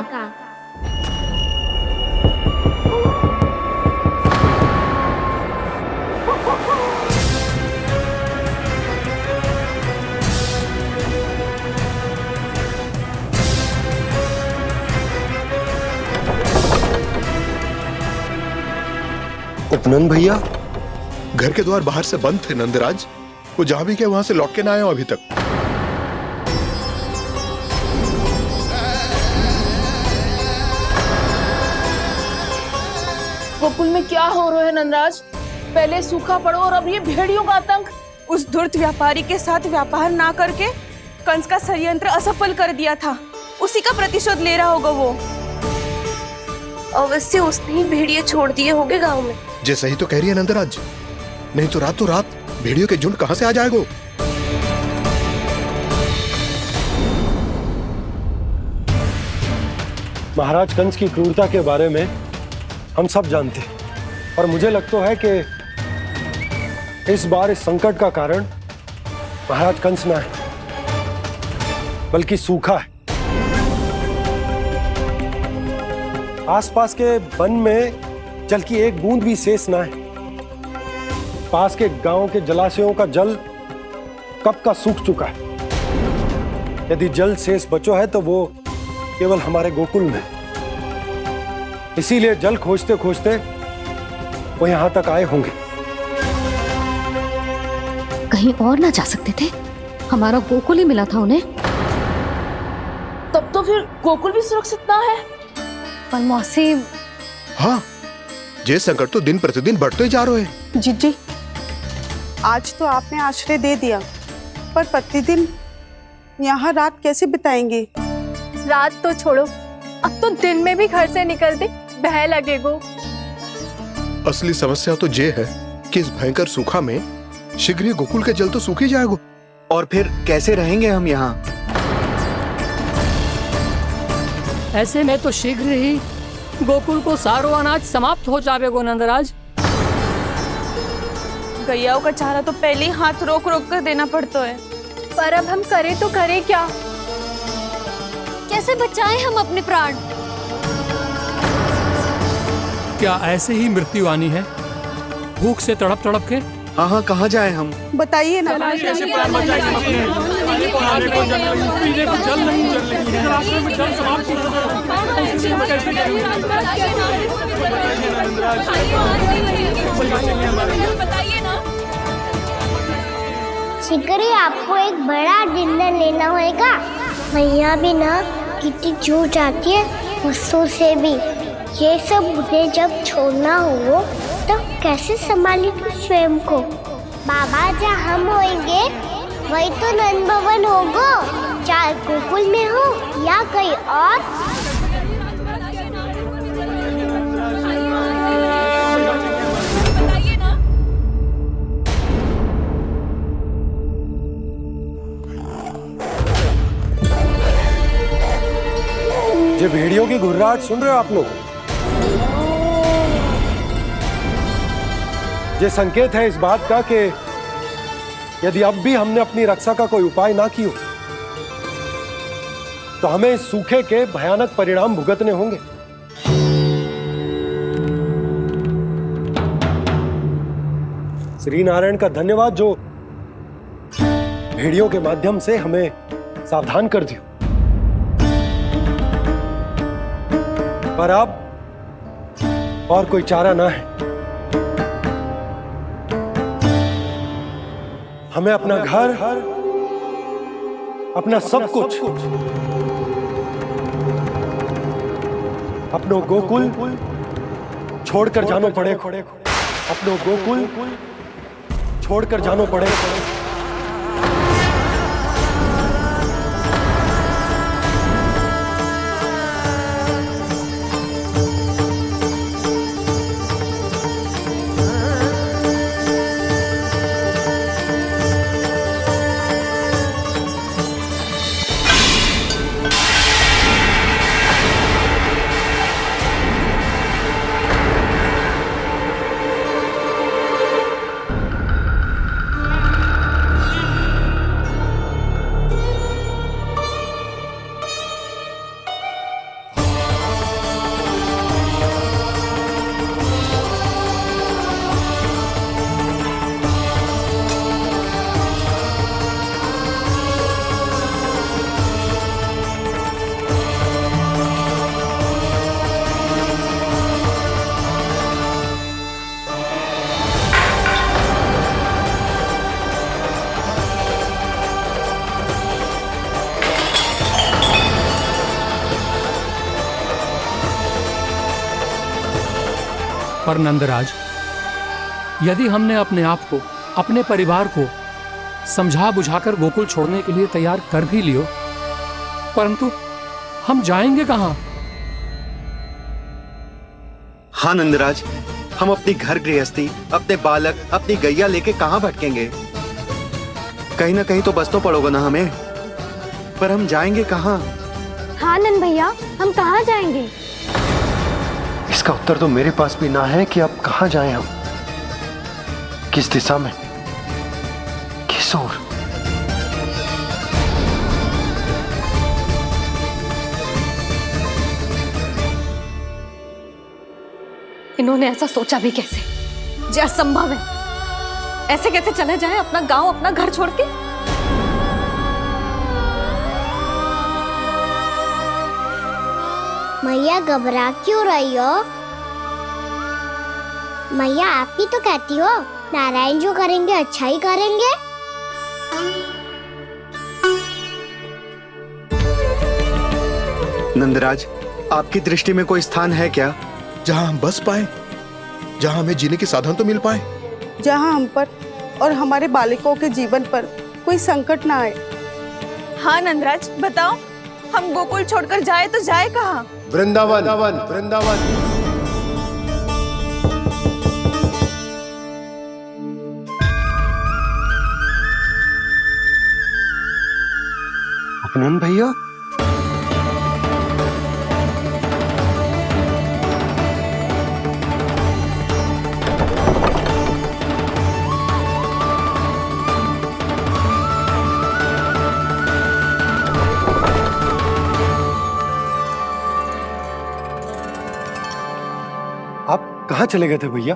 उपनंद भैया, घर के द्वार बाहर से बंद थे नंदराज, वो जहां भी गए वहां से लौट के ना आए हो अभी तक। गोकुल में क्या हो रहा है नंदराज? पहले सूखा पड़ो और अब ये भेड़ियों का आतंक। उस धूर्त व्यापारी के साथ व्यापार ना करके कंस का षड्यंत्र असफल कर दिया था, उसी का प्रतिशोध ले रहा होगा वो। अवश्य उसने ही भेड़िए छोड़ दिए होंगे गांव में। जे सही तो कह रही है नंदराज, नहीं तो रात भेड़ियों के झुंड कहां से आ जाएगा? महाराज कंस की क्रूरता के बारे में हम सब जानते हैं, और मुझे लगता है कि इस बार इस संकट का कारण महाराज कंस ना है, बल्कि सूखा है। आसपास के वन में जल की एक बूंद भी शेष ना है। पास के गांव के जलाशयों का जल कब का सूख चुका है। यदि जल शेष बचो है तो वो केवल हमारे गोकुल में। इसीलिए जल खोजते खोजते वो यहां तक आए होंगे। कहीं और ना जा सकते थे? हमारा गोकुल ही मिला था उन्हें। तब तो फिर गोकुल भी सुरक्षित ना है। पर मौसी, हाँ, ये संकट तो दिन प्रतिदिन बढ़ते जा रहे हैं। जीजी, आज तो आपने आश्रय दे दिया, पर प्रतिदिन यहाँ रात कैसे बिताएंगे? रात तो छोड़ो, अब तो दिन में भी घर से निकलते भय लगेगो। असली समस्या तो ये है कि इस भयंकर सूखा में शीघ्र ही गोकुल के जल तो सूख ही जाएगा। और फिर कैसे रहेंगे हम यहाँ? ऐसे में तो शीघ्र ही गोकुल को सारो अनाज समाप्त हो जाएगा नंदराज। गैयाओं का चारा तो पहले ही हाथ रोक रोक कर देना पड़ता है। पर अब हम करें तो करें क्या? कैसे बचाएं हम अपने प्राण? क्या ऐसे ही मृत्यु आनी है, भूख से तड़प तड़प के? हाँ, कहाँ जाए हम? बताइए ना। शीघ्र ही आपको एक बड़ा डिनर लेना होगा। मैया भी ना कितनी जूझ जाती है गुस्सों से भी। ये सब मुझे जब छोड़ना हो तो कैसे संभाली तू स्वयं को? बाबा जहाँ हम होंगे वही तो नंद भवन होगा, चाहे गोकुल में हो या कहीं और। ये भेड़ियों की घुर्राहट सुन रहे हो आप लोग? ये संकेत है इस बात का कि यदि अब भी हमने अपनी रक्षा का कोई उपाय ना किया तो हमें इस सूखे के भयानक परिणाम भुगतने होंगे। श्री नारायण का धन्यवाद जो भेड़ियों के माध्यम से हमें सावधान कर दिया। पर अब और कोई चारा ना है। हमें अपना घर, अपना सब कुछ, अपनो गोकुल छोड़कर जानो पड़ेगा। अपनो गोकुल छोड़कर जानो पड़ेगा। पर नंदराज, यदि हमने अपने आप को, अपने परिवार को समझा बुझाकर गोकुल छोड़ने के लिए तैयार कर भी लियो, परंतु हम जाएंगे कहां? हाँ नंदराज, हम अपनी घर गृहस्थी, अपने बालक, अपनी गैया लेके कहां भटकेंगे? कहीं ना कहीं तो बस तो पड़ोगे ना हमें, पर हम जाएंगे कहां? हाँ नंद भैया, हम कहाँ जाएंगे? इसका उत्तर तो मेरे पास भी ना है कि अब कहां जाएं हम, किस दिशा में, किस ओर। इन्होंने ऐसा सोचा भी कैसे? जो असंभव है। ऐसे कैसे चले जाएं अपना गांव, अपना घर छोड़ के? मैया घबरा क्यों रही हो? मैया आप ही तो कहती हो नारायण जो करेंगे अच्छा ही करेंगे। नंदराज, आपकी दृष्टि में कोई स्थान है क्या जहां हम बस पाए, जहां हमें जीने के साधन तो मिल पाए, जहाँ हम पर और हमारे बालकों के जीवन पर कोई संकट ना आए। हाँ नंदराज, बताओ, हम गोकुल छोड़कर जाए तो जाए कहाँ? वृंदावन, वृंदावन। अपनन भैया, कहां चले गए थे भैया?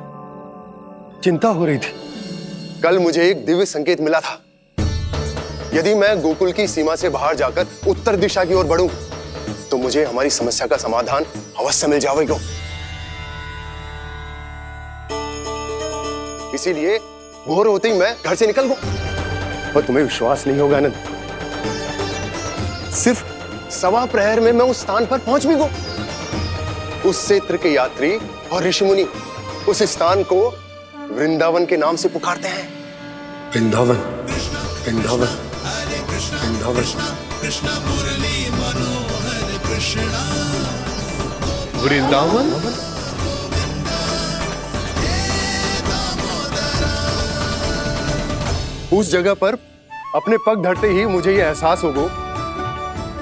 चिंता हो रही थी। कल मुझे एक दिव्य संकेत मिला था। यदि मैं गोकुल की सीमा से बाहर जाकर उत्तर दिशा की ओर बढ़ूं, तो मुझे हमारी समस्या का समाधान अवश्य मिल जाएगा। इसीलिए भोर होते ही मैं घर से निकल गया। और तुम्हें विश्वास नहीं होगा आनंद, सिर्फ सवा प्रहर में मैं उस स्थान पर पहुंच भी गया। उस क्षेत्र के यात्री और ऋषिमुनि उस स्थान को वृंदावन के नाम से पुकारते हैं। वृंदावन, वृंदावन, वृंदावन। वृंदावन? उस जगह पर अपने पग धरते ही मुझे यह एहसास होगा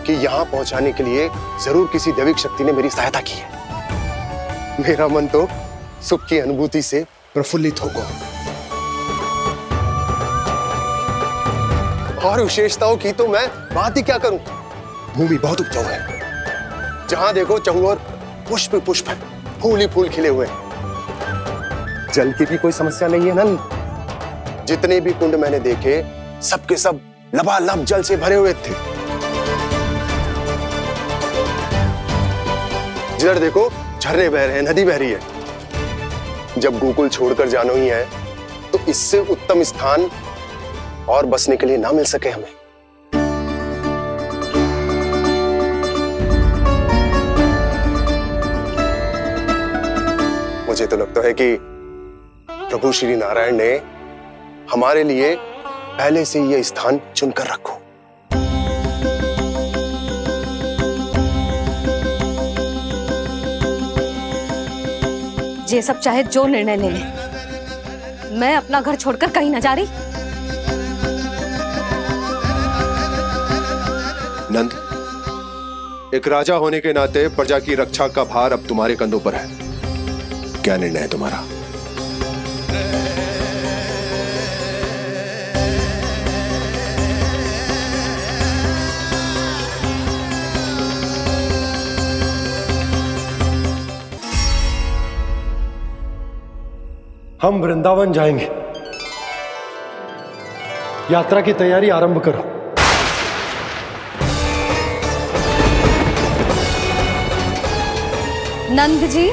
कि यहां पहुंचाने के लिए जरूर किसी दैविक शक्ति ने मेरी सहायता की है। मेरा मन तो सुख की अनुभूति से प्रफुल्लित होगा। और विशेषताओं की तो मैं बात ही क्या करूं। भूमि बहुत उपजाऊ है, जहां देखो चहुओर पुष्प पुष्प है, फूल ही फूल खिले हुए हैं। जल की भी कोई समस्या नहीं है नंद। जितने भी कुंड मैंने देखे सबके सब लबालब जल से भरे हुए थे। जिधर देखो झरने बह रहे हैं, नदी बह रही है। जब गोकुल छोड़कर जाना ही है तो इससे उत्तम स्थान और बसने के लिए ना मिल सके हमें। मुझे तो लगता है कि प्रभु श्री नारायण ने हमारे लिए पहले से यह स्थान चुनकर रखो। ये सब चाहे जो निर्णय ले ले, मैं अपना घर छोड़कर कहीं न जा रही। नंद, एक राजा होने के नाते प्रजा की रक्षा का भार अब तुम्हारे कंधों पर है। क्या निर्णय है तुम्हारा? हम वृंदावन जाएंगे। यात्रा की तैयारी आरंभ करो। नंद जी,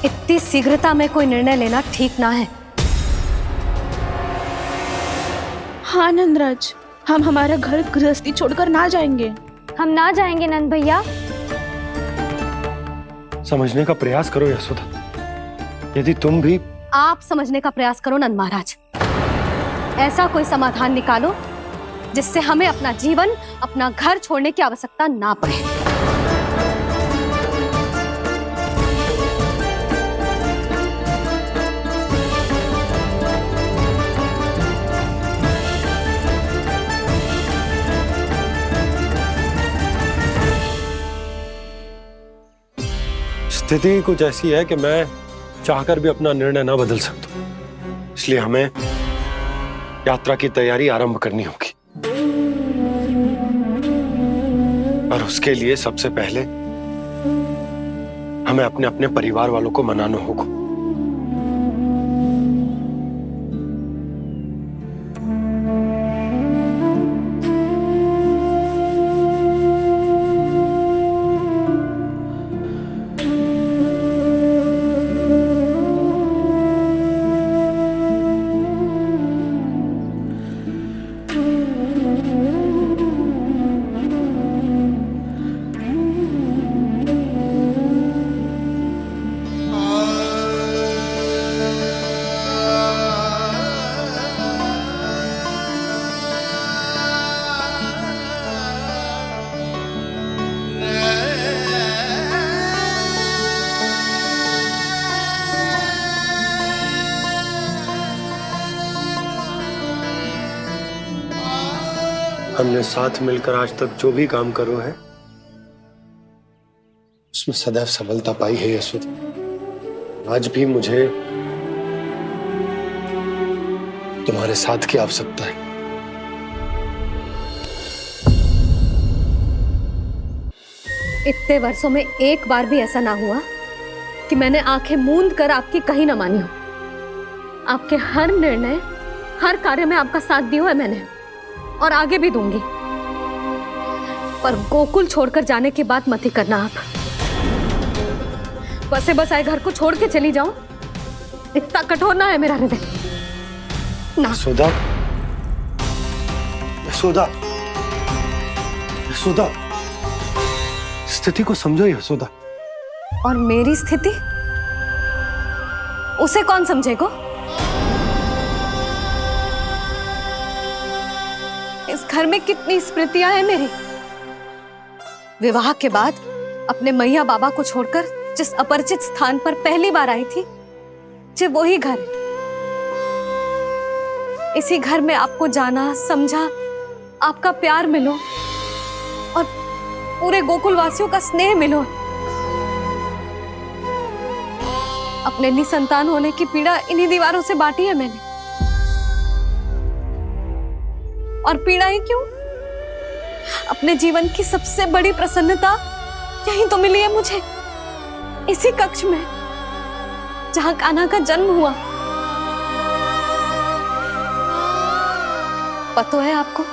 इतनी शीघ्रता में कोई निर्णय लेना ठीक ना है। हाँ नंदराज, हम हमारा घर गृहस्थी छोड़कर ना जाएंगे। हम ना जाएंगे नंद भैया। समझने का प्रयास करो यशोदा। यदि तुम भी आप समझने का प्रयास करो नंद महाराज। ऐसा कोई समाधान निकालो जिससे हमें अपना जीवन, अपना घर छोड़ने की आवश्यकता ना पड़े। स्थिति कुछ ऐसी है कि मैं चाहकर भी अपना निर्णय ना बदल सकता, इसलिए हमें यात्रा की तैयारी आरंभ करनी होगी। और उसके लिए सबसे पहले हमें अपने अपने परिवार वालों को मनाना होगा। हमने साथ मिलकर आज तक जो भी काम करो है उसमें सदैव सफलता पाई है यशोदा। आज भी मुझे तुम्हारे साथ की आवश्यकता है। इतने वर्षों में एक बार भी ऐसा ना हुआ कि मैंने आंखें मूंद कर आपकी कहीं ना मानी हो। आपके हर निर्णय, हर कार्य में आपका साथ दिया है मैंने, और आगे भी दूंगी। पर गोकुल छोड़कर जाने की बात मत ही करना आप। बसे बसाए घर को छोड़ के चली जाऊं, इतना कठोर ना है मेरा हृदय ना। यशोदा, यशोदा, यशोदा, स्थिति को समझो यशोदा। और मेरी स्थिति उसे कौन समझेगा? इस घर में कितनी स्मृतियां हैं मेरी। विवाह के बाद अपने मैया बाबा को छोड़कर जिस अपरिचित स्थान पर पहली बार आई थी, जो वही घर है। इसी घर में आपको जाना, समझा, आपका प्यार मिलो और पूरे गोकुल वासियों का स्नेह मिलो। अपने निसंतान होने की पीड़ा इन्हीं दीवारों से बांटी है मैंने। और पीड़ा ही क्यों? अपने जीवन की सबसे बड़ी प्रसन्नता यही तो मिली है मुझे, इसी कक्ष में जहां कान्हा का जन्म हुआ। पता है आपको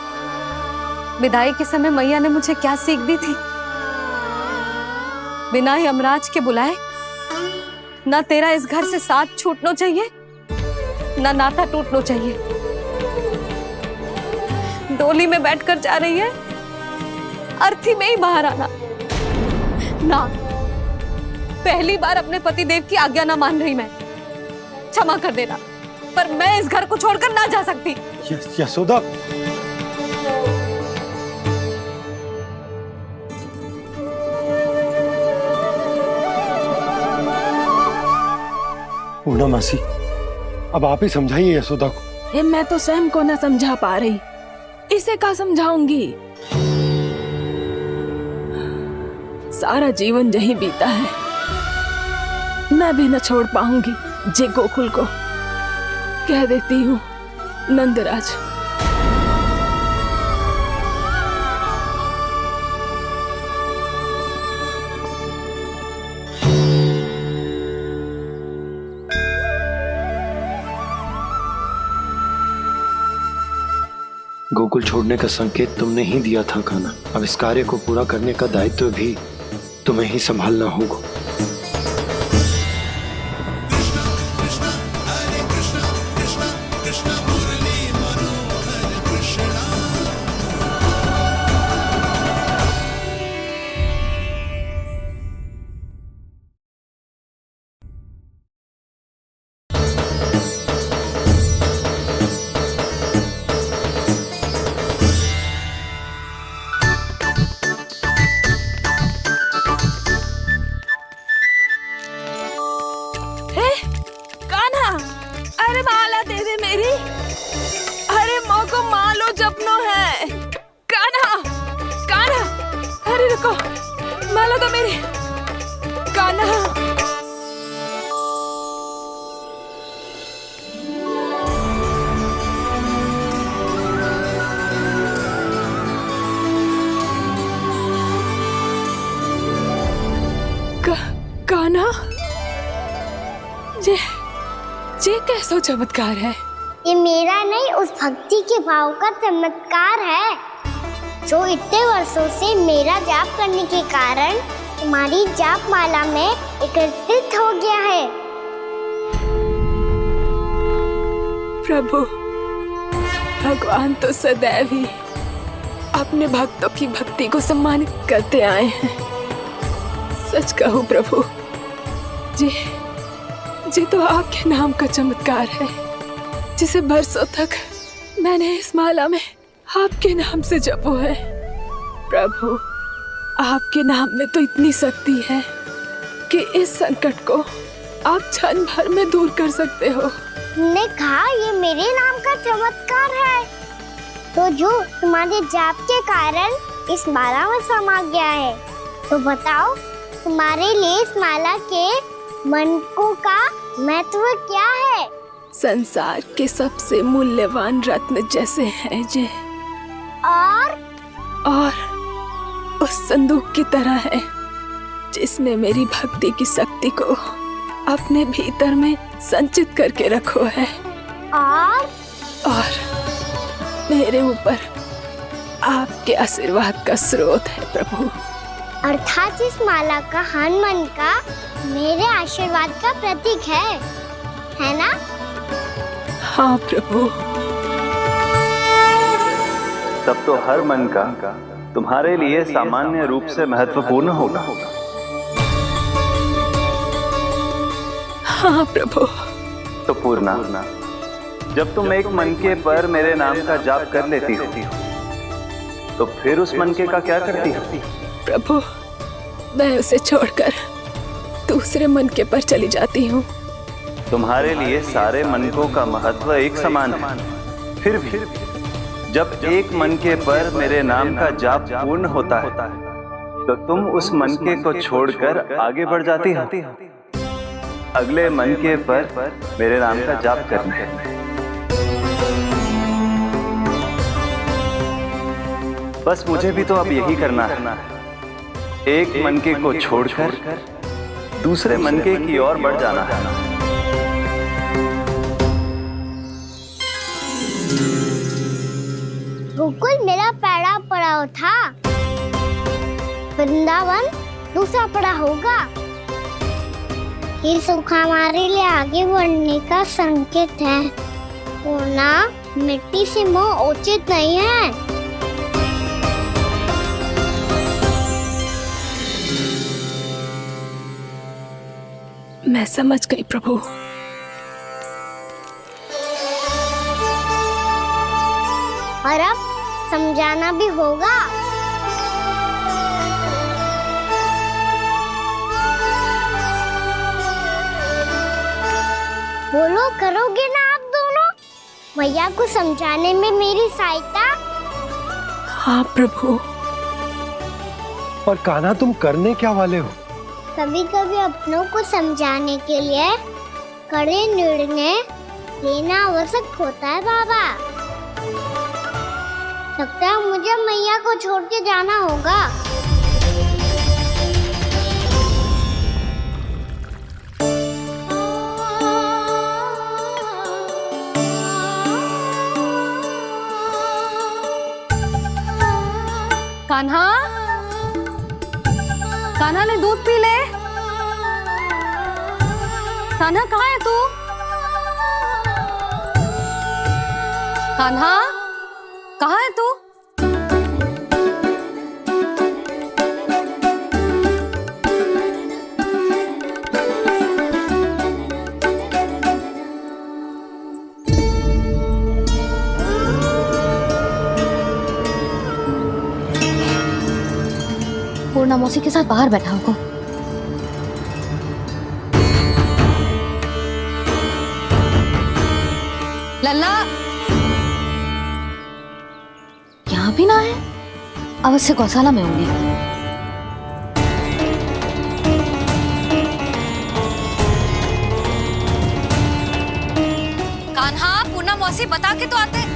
विदाई के समय मैया ने मुझे क्या सीख दी थी? बिना ही यमराज के बुलाए ना तेरा इस घर से साथ छूटना चाहिए, ना नाता टूटना चाहिए। डोली में बैठकर जा रही है, अर्थी में ही बाहर आना ना। पहली बार अपने पतिदेव की आज्ञा ना मान रही मैं, क्षमा कर देना, पर मैं इस घर को छोड़कर ना जा सकती। यशोदा, पूर्णा मासी, अब आप ही समझाइए यशोदा को। ये मैं तो स्वयं को ना समझा पा रही, इसे क्या समझाऊंगी? सारा जीवन यही बीता है, मैं भी न छोड़ पाऊंगी जे गोकुल को। कह देती हूँ नंदराज। गोकुल छोड़ने का संकेत तुमने ही दिया था कान्हा। अब इस कार्य को पूरा करने का दायित्व भी तुम्हें ही संभालना होगा। ये कैसा चमत्कार है? ये मेरा नहीं, उस भक्ति के भाव का चमत्कार है जो इतने वर्षों से मेरा जाप करने के कारण तुम्हारी जाप माला में एकत्रित हो गया है। प्रभु, भगवान तो सदैव ही अपने भक्तों की भक्ति को सम्मानित करते आए हैं। सच कहूं प्रभु, जी तो आपके नाम का चमत्कार है, जिसे बरसों तक मैंने इस माला में आपके नाम से जपो है। प्रभु, आपके नाम में तो इतनी शक्ति है कि इस संकट को आप क्षण भर में दूर कर सकते हो। तुमने कहा ये मेरे नाम का चमत्कार है, तो जो तुम्हारे जाप के कारण इस माला में समा गया है, तो बताओ तुम्हारे लिए इस माला के मनकों का महत्व क्या है? संसार के सबसे मूल्यवान रत्न जैसे हैं जे, और उस संदूक की तरह है जिसमें मेरी भक्ति की शक्ति को अपने भीतर में संचित करके रखो है। और मेरे ऊपर आपके आशीर्वाद का स्रोत है प्रभु। अर्थात इस माला का हनुमान का मेरे आशीर्वाद का प्रतीक है ना? हाँ प्रभु। तब तो हर मन का तुम्हारे लिए सामान्य रूप से महत्वपूर्ण होगा। हाँ प्रभु। तो पूर्णा, जब तुम एक मनके पर मेरे नाम का जाप कर लेती हो, तो फिर उस मनके का क्या करती हो? प्रभु, मैं उसे छोड़कर दूसरे मनके पर चली जाती हूँ। तुम्हारे लिए सारे मनकों का महत्व एक समान है, फिर भी जब एक मनके पर मेरे नाम का जाप पूर्ण होता है, तो तुम उस मनके को छोड़कर आगे बढ़ जाती हो अगले मनके पर मेरे नाम का जाप करने। बस मुझे भी तो अब यही करना है, एक मनके को छोड़कर दूसरे मनके की ओर बढ़ जाना है। गोकुल मेरा पहला पड़ाव था, वृंदावन दूसरा पड़ा होगा। ये सुख हमारे लिए आगे बढ़ने का संकेत है, वरना मिट्टी से मोह उचित नहीं है। मैं समझ गई प्रभु। और अब समझाना भी होगा। बोलो, करोगे ना आप दोनों? मैया को समझाने में मेरी सहायता? हाँ प्रभु। और कान्हा, तुम करने क्या वाले हो? कभी कभी अपनों को समझाने के लिए कड़े निर्णय लेना आवश्यक होता है बाबा। लगता है मुझे मैया को छोड़ के जाना होगा। कान्हा, कान्हा ने दूध पी ले। कान्हा कहाँ है तू? कान्हा कहाँ है तू? पूर्णा मौसी के साथ बाहर बैठा होगा। लल्ला यहाँ भी ना है, अवश्य गौशाला में होंगे। कान्हा, पूर्णा मौसी बता के तो आते।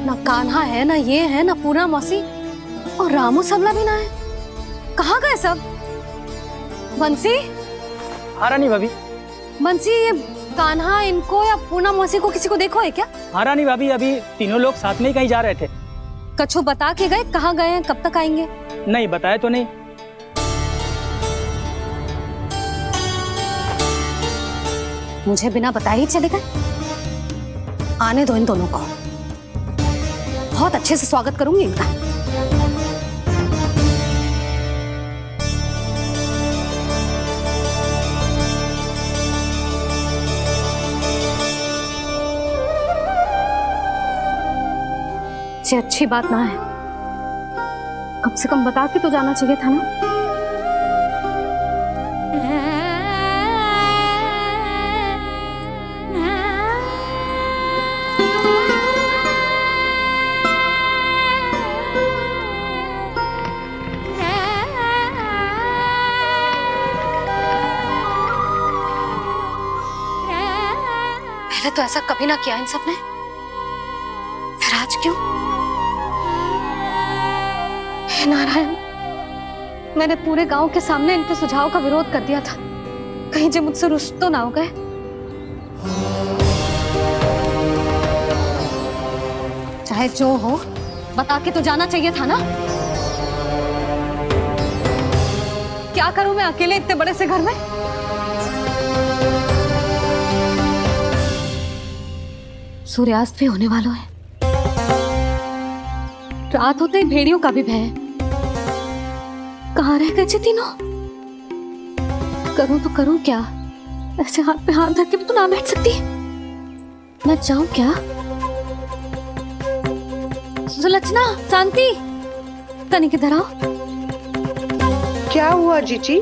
ना कान्हा है, ना ये है, ना पूर्णा मौसी, और रामू सबला भी ना है। कहाँ गए सब? बंसी? हाँ रानी भाभी। बंसी, ये कान्हा इनको या पूर्णा मौसी को किसी को देखो है क्या? हाँ रानी भाभी, अभी तीनों लोग साथ में ही कहीं जा रहे थे। कछु बता के गए कहाँ गए हैं, कब तक आएंगे? नहीं बताया तो नहीं। मुझे बिना बताए ही चले गए? आने दो इन दोनों को, बहुत अच्छे से स्वागत करूंगी इनका। ये अच्छी बात ना है, कम से कम बता के तो जाना चाहिए था ना। पहले तो ऐसा कभी ना किया इन सब ने, फिर आज क्यों? हे नारायण, मैंने पूरे गांव के सामने इनके सुझाव का विरोध कर दिया था, कहीं जे मुझसे रुष्ट तो ना हो गए। चाहे जो हो, बता के तो जाना चाहिए था ना। क्या करूं मैं अकेले इतने बड़े से घर में? सूर्यास्त भी होने वाला है, रात होते ही भेड़ियों का भी भय है। कहाँ रह गए तीनों? करूं तो करूं क्या? ऐसे हाथ पे हाथ धर के भी तो ना बैठ सकती। मैं जाऊं क्या? सुलक्षणा, शांति, तनिक इधर आओ। क्या हुआ जीजी?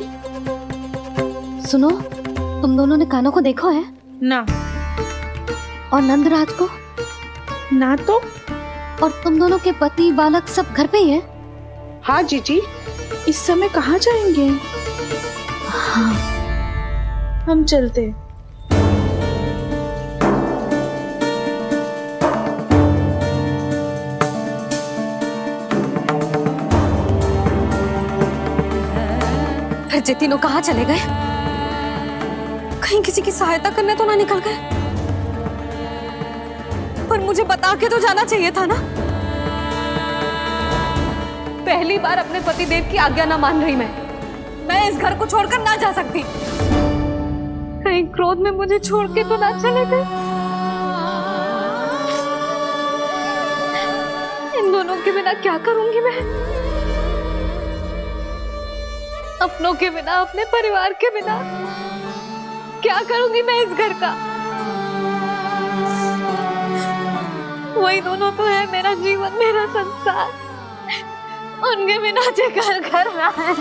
सुनो, तुम दोनों ने कान्हा को देखो है? ना। और नंदराज को? ना तो। और तुम दोनों के पति बालक सब घर पे ही है? हाँ जीजी, इस समय कहाँ जाएंगे? हाँ। हम चलते। फिर जे तीनों कहाँ चले गए? कहीं किसी की सहायता करने तो ना निकल गए? पर मुझे बता के तो जाना चाहिए था ना। पहली बार अपने पति देव की आज्ञा ना मान रही मैं इस घर को छोड़कर ना जा सकती। कहीं क्रोध में मुझे छोड़ के तो ना चले गए। इन दोनों के बिना क्या करूंगी मैं? अपनों के बिना, अपने परिवार के बिना क्या करूंगी मैं इस घर का? वही दोनों तो है मेरा जीवन, मेरा संसार। उनके बिना जे घर घर रहा है।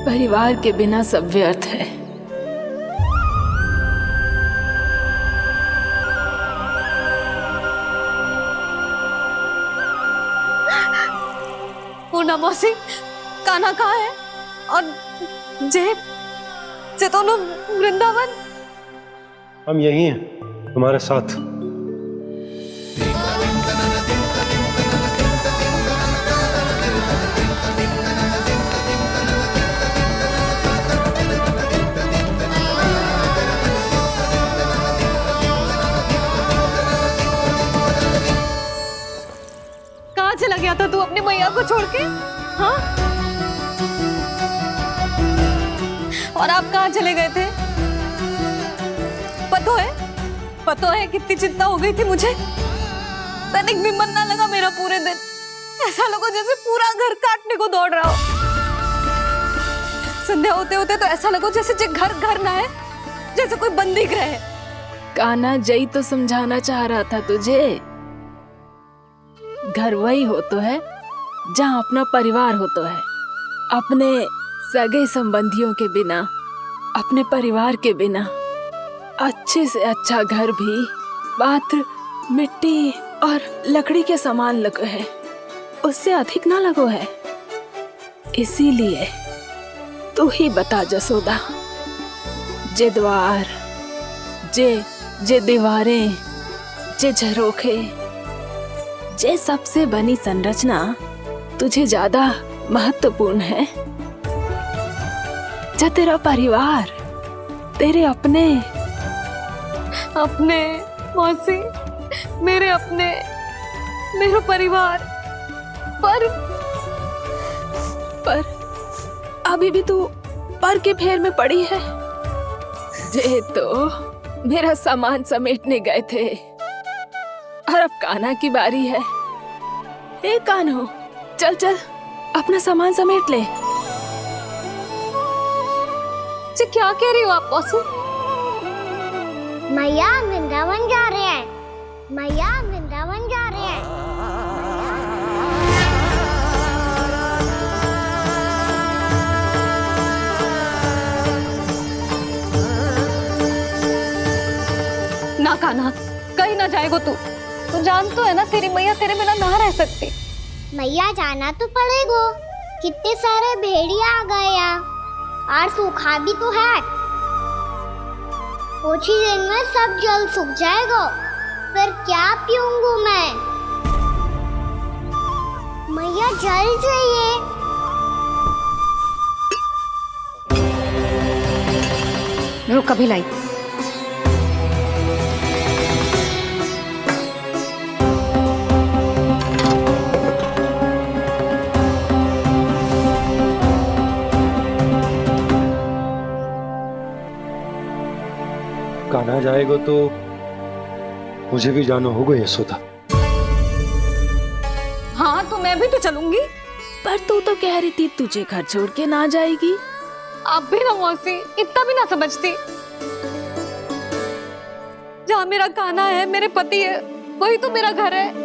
परिवार के बिना सब व्यर्थ है। पूर्णा मौसी, कान्हा कहाँ है? और जे दोनों वृंदावन? हम यही हैं तुम्हारे साथ। कहाँ चला गया था तू अपनी मैया को छोड़ के? हाँ? और आप कहाँ चले गए थे? पता है कितनी चिंता हो गई थी मुझे। तनिक भी मन ना लगा मेरा पूरे दिन। ऐसा लगा जैसे पूरा घर काटने को दौड़ रहा हो। संध्या होते होते तो ऐसा लगा जैसे घर घर ना है, जैसे कोई बंदी गृह है। कान्हा जई तो समझाना चाह रहा था तुझे। घर वही हो तो है जहाँ अपना परिवार हो तो है। अपने सगे संबंधियों के बिना, अपने परिवार के बिना अच्छे से अच्छा घर भी पात्र मिट्टी और लकड़ी के समान लगो है, उससे अधिक ना लगो है। इसीलिए तू ही बता जसोदा, जे द्वार, जे दीवारें, जे झरोखे, जे सबसे बनी संरचना तुझे ज्यादा महत्वपूर्ण है? जो तेरा परिवार, तेरे अपने मौसी, मेरा परिवार। पर अभी भी तू पर के फेर में पड़ी है। जे तो मेरा सामान समेटने गए थे और अब कान्हा की बारी है। ए कान्हो, चल चल अपना सामान समेट ले। जी क्या कह रही हो आप मौसी? मैया वृंदावन जा रहे हैं। मैया वृंदावन जा रहे हैं। ना कान्हा, कहीं ना जाएगो तू जान तो है ना तेरी मैया तेरे बिना ना रह सकती। मैया जाना तो पड़ेगा। कितने सारे भेड़िया आ गए यहाँ, और सूखा भी तो है। कुछ ही दिन में सब जल सूख जाएगा, फिर क्या पीऊंगा मैं? मैया जल चाहिए। रुक कभी लाई। कान्हा जाएगा तो मुझे भी जाना होगा यशोदा। हाँ तो मैं भी तो चलूंगी। पर तू तो कह रही थी तुझे घर छोड़ के ना जाएगी। आप भी ना मौसी, इतना भी ना समझती। जहाँ मेरा कान्हा है, मेरे पति है, वही तो मेरा घर है।